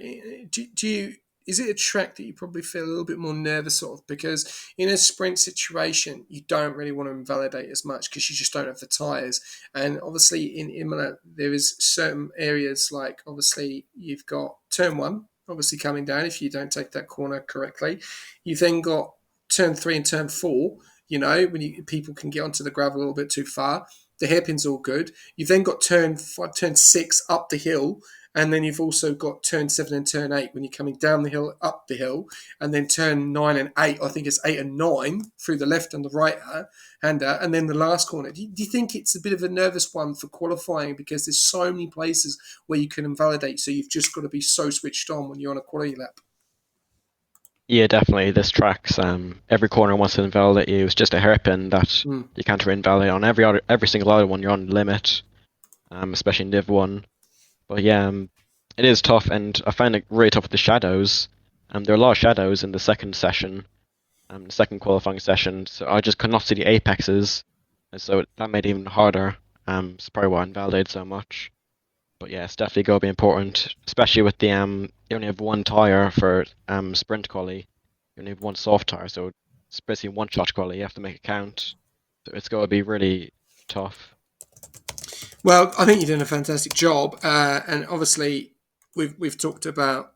do you is it a track that you probably feel a little bit more nervous of? Because in a sprint situation, you don't really want to invalidate as much because you just don't have the tyres. And obviously, in Imola, there is certain areas like obviously you've got turn one, obviously coming down if you don't take that corner correctly. You've then got turn 3 and turn 4. You know when people can get onto the gravel a little bit too far. The hairpin's all good. You've then got turn 6 up the hill, And then you've also got turn 7 and turn 8 when you're coming down the hill, up the hill, and then turn 9 and 8. I think it's 8 and 9 through the left and the right hander, and then the last corner. Do you think it's a bit of a nervous one for qualifying because there's so many places where you can invalidate? So you've just got to be so switched on when you're on a quality lap. Yeah, definitely. This track's every corner wants to invalidate you. It's just a hairpin that you can't invalidate on every single other one. You're on the limit, especially in Div 1. But yeah, it is tough, and I find it really tough with the shadows. There are a lot of shadows in the second session, the second qualifying session, so I just could not see the apexes, and so that made it even harder. It's probably why I invalidated so much. But yeah, it's definitely going to be important, especially with the you only have one tire for sprint quali. You only have one soft tire, so it's basically one shot quali. You have to make it count. So it's going to be really tough. Well, I think you're doing a fantastic job, and obviously we've talked about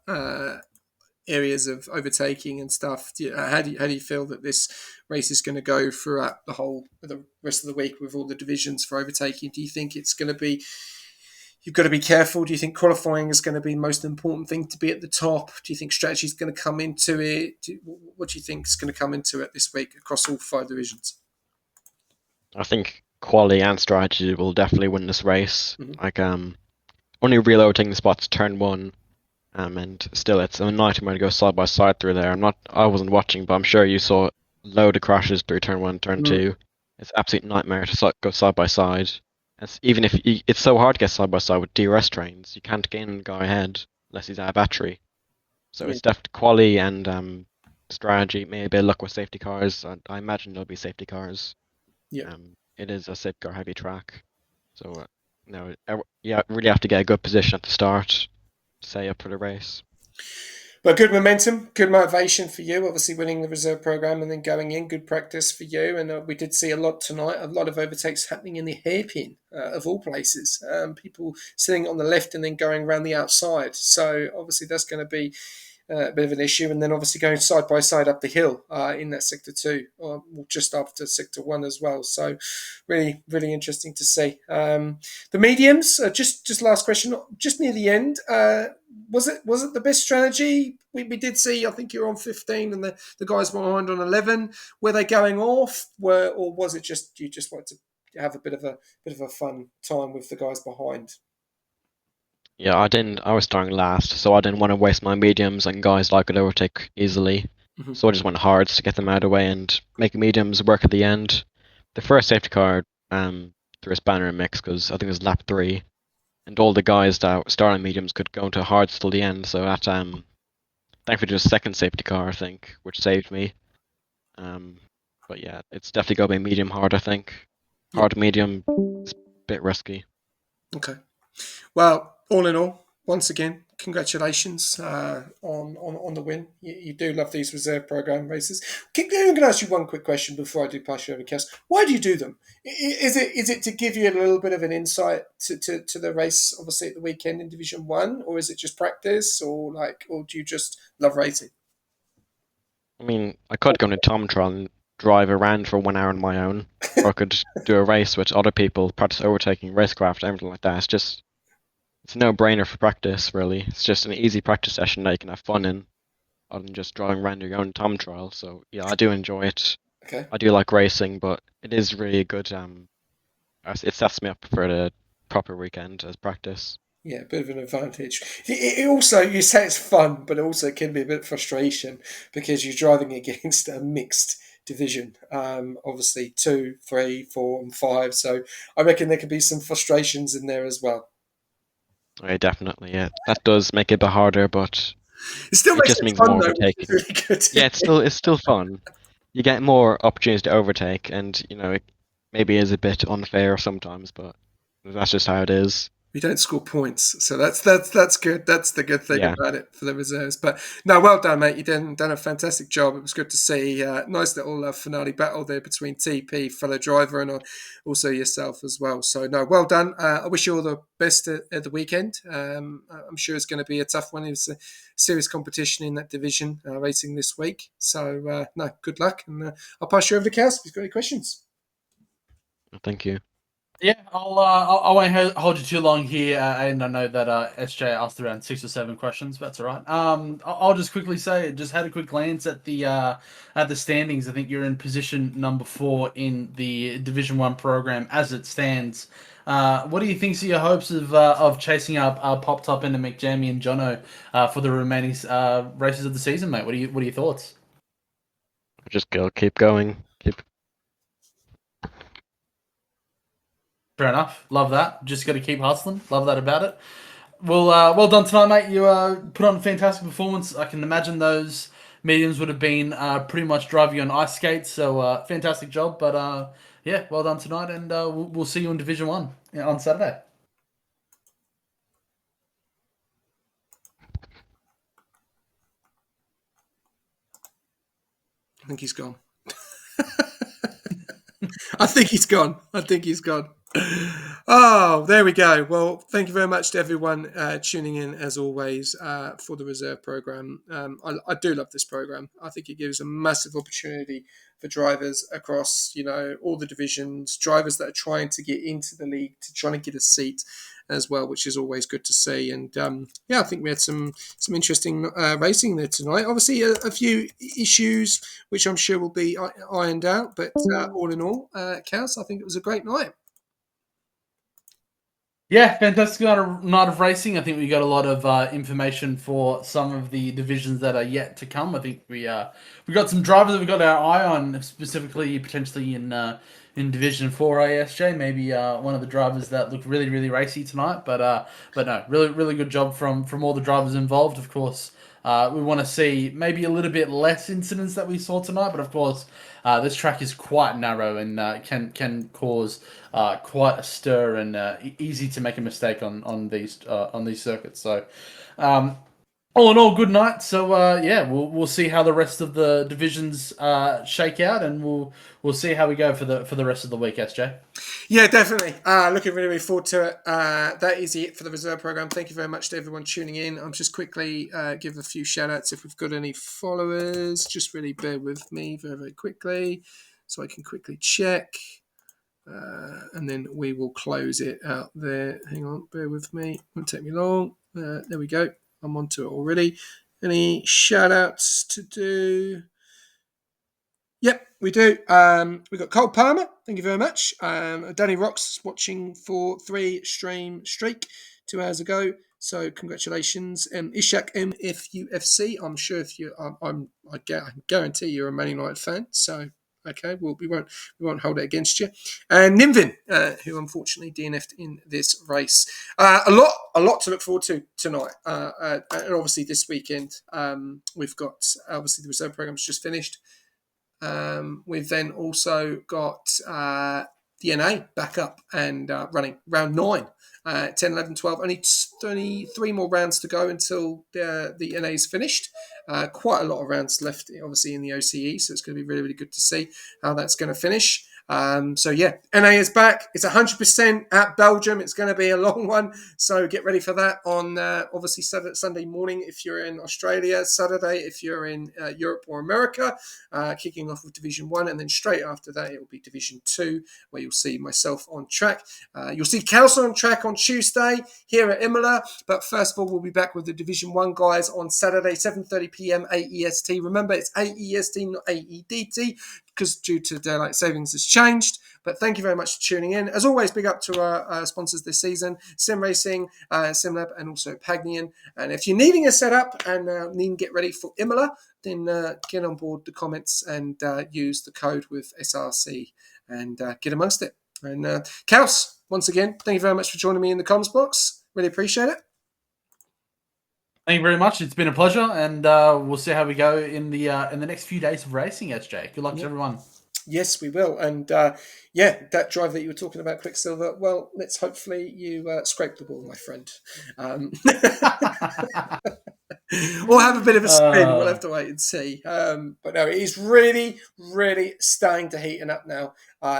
areas of overtaking and stuff. How do you feel that this race is going to go throughout the rest of the week with all the divisions for overtaking? Do you think it's going to be you've got to be careful? Do you think qualifying is going to be the most important thing to be at the top? Do you think strategy is going to come into it? What do you think is going to come into it this week across all 5 divisions? I think quality and strategy will definitely win this race. Mhm. Like only real overtaking spots turn 1. And still, it's a nightmare to go side by side through there. I wasn't watching, but I'm sure you saw a load of crashes through turn 1, turn 2. It's an absolute nightmare to go side by side. Even if it's so hard to get side by side with DRS trains, you can't gain a guy ahead unless he's out of battery. So Yeah. it's definitely quality and strategy, maybe a bit of luck with safety cars. I imagine there'll be safety cars. Yeah. It is a safety car heavy track, so no, yeah, really have to get a good position at the start to stay up for the race. But good momentum, good motivation for you. Obviously, winning the reserve program and then going in, good practice for you. And we did see a lot tonight, a lot of overtakes happening in the hairpin of all places. People sitting on the left and then going around the outside. So obviously, that's going to be a bit of an issue. And then obviously going side by side up the hill in that sector 2, or just after sector 1 as well. So really, really interesting to see. The mediums, just last question, just near the end. Was it the best strategy? We did see. I think you're on 15, and the guys behind on 11. Were they going off? Or was it just you just wanted to have a bit of a fun time with the guys behind? Yeah, I didn't. I was starting last, so I didn't want to waste my mediums and guys that I could overtake easily. Mhm. So I just went hards to get them out of the way and make mediums work at the end. The first safety car threw a spanner in mix because I think it was lap 3, and all the guys that started mediums could go into hards till the end. So that thankfully just second safety car I think, which saved me. But yeah, it's definitely got to be medium hard. I think Yeah. hard medium is a bit risky. Okay. Well, all in all, once again, congratulations on the win. You do love these reserve program races. I'm going to ask you one quick question before I do pass you over, Cass. Why do you do them? Is it to give you a little bit of an insight to the race, obviously at the weekend in Division 1, or is it just practice, or do you just love racing? I mean, I could go into Tom Trial and drive around for 1 hour on my own, or I could do a race with other people, practice overtaking, racecraft, everything like that. It's a no-brainer for practice, really. It's just an easy practice session that you can have fun in, other than just driving around your own Tom Trial. So yeah, I do enjoy it. Okay. I do like racing, but it is really good. It sets me up for the proper weekend as practice. Yeah, a bit of an advantage. It also, you say it's fun, but it also can be a bit of frustration because you're driving against a mixed division. Obviously, 2, 3, 4, and 5. So I reckon there could be some frustrations in there as well. Yeah, definitely. Yeah, that does make it a bit harder, but It still it makes just it means fun more though, which is overtaking. really good. Yeah, it's still fun. You get more opportunities to overtake, and it maybe is a bit unfair sometimes, but that's just how it is. We don't score points, so that's good. That's the good thing Yeah, about it for the reserves. But no, well done, mate. You done a fantastic job. It was good to see. Nice little finale battle there between TP, fellow driver, and also yourself as well. So no, well done. I wish you all the best at the weekend. I'm sure it's going to be a tough one. It's a serious competition in that division racing this week. So no, good luck, and I'll pass you over to Cass if you've got any questions. thank you. Yeah, I won't hold you too long here, and I know that SJ asked around 6 or 7 questions. But that's all right. I'll just quickly say, just had a quick glance at the standings. I think you're in position number 4 in the Division One program as it stands. What do you think are your hopes of chasing up Pop Top and McJamie and Jono for the remaining races of the season, mate? What are your thoughts? Just go, keep going, keep. Fair enough. Love that. Just got to keep hustling. Love that about it. Well done tonight, mate. You put on a fantastic performance. I can imagine those mediums would have been pretty much driving you on ice skates. So fantastic job. But yeah, well done tonight, and we'll see you in Division One on Saturday. I think he's gone. I think he's gone. I think he's gone. Oh, there we go. Well, thank you very much to everyone tuning in, as always, for the reserve program. I do love this program. I think it gives a massive opportunity for drivers across, all the divisions, drivers that are trying to get into the league, to trying to get a seat as well, which is always good to see. And yeah, I think we had some interesting racing there tonight. Obviously, a few issues which I'm sure will be ironed out, but all in all, Cass, I think it was a great night. Yeah, fantastic night of racing. I think we got a lot of information for some of the divisions that are yet to come. I think we got some drivers that we got our eye on, specifically potentially in Division 4 ASJ. Maybe one of the drivers that looked really really racy tonight. But no, really good job from all the drivers involved. Of course, we want to see maybe a little bit less incidents that we saw tonight. But of course, this track is quite narrow and can cause quite a stir and easy to make a mistake on these circuits. So, all in all, good night. So yeah, we'll see how the rest of the divisions shake out, and we'll see how we go for the rest of the week, SJ. Yeah, definitely. Looking really forward to it. That is it for the reserve program. Thank you very much to everyone tuning in. I'm just quickly give a few shout outs if we've got any followers. Just really bear with me very quickly so I can quickly check. And then we will close it out there. Hang on, bear with me. Won't take me long. There we go. I'm onto it already. Any shout outs to do? Yep, we do. We've got Cole Palmer. Thank you very much. Danny Rocks watching for 3 stream streak 2 hours ago. So congratulations, Ishak MFUFC. I'm sure if you, I guarantee you're a Man United fan. So okay, we won't hold it against you. And Nimvin, who unfortunately DNF'd in this race. A lot to look forward to tonight, and obviously this weekend. We've got obviously the reserve program's just finished. We've then also got the NA back up and running round 9, 10, 11, 12. Only 3 more rounds to go until the NA is finished. Quite a lot of rounds left, obviously, in the OCE, so it's going to be really, really good to see how that's going to finish. So yeah, NA is back. It's 100% at Belgium. It's going to be a long one, so get ready for that on obviously Sunday morning if you're in Australia, Saturday if you're in Europe or America. Kicking off with Division 1, and then straight after that it will be Division 2, where you'll see myself on track. You'll see Kelso on track on Tuesday here at Imola, but first of all we'll be back with the Division 1 guys on Saturday, 7:30 p.m. AEST. Remember, it's AEST, not AEDT, because due to daylight savings has changed. But thank you very much for tuning in. As always, big up to our sponsors this season, Sim Racing, SimLab, and also Pagnian. And if you're needing a setup and needing to get ready for Imola, then get on board the comments and use the code with SRC and get amongst it. And Kels, once again, thank you very much for joining me in the comms box. Really appreciate it. Thank you very much. It's been a pleasure, and we'll see how we go in the next few days of racing, SJ. Good luck to everyone. Yes, we will. And yeah, that drive that you were talking about, Quicksilver, well, let's hopefully you scrape the ball, my friend. Or have a bit of a spin. We'll have to wait and see. But no, it is really, really starting to heaten up now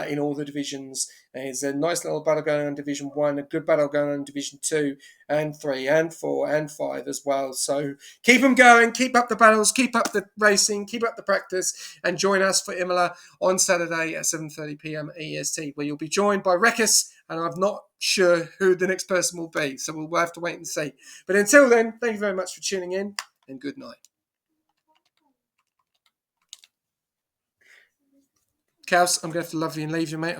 in all the divisions. There's a nice little battle going on in Division 1, a good battle going on in Division 2 and 3 and 4 and 5 as well. So keep them going, keep up the battles, keep up the racing, keep up the practice, and join us for Imola on Saturday at 7:30 p.m. EST, where you'll be joined by Rekus and I'm not sure who the next person will be. So we'll have to wait and see. But until then, thank you very much for tuning in, and good night. Kels, I'm going to have to love you and leave you, mate.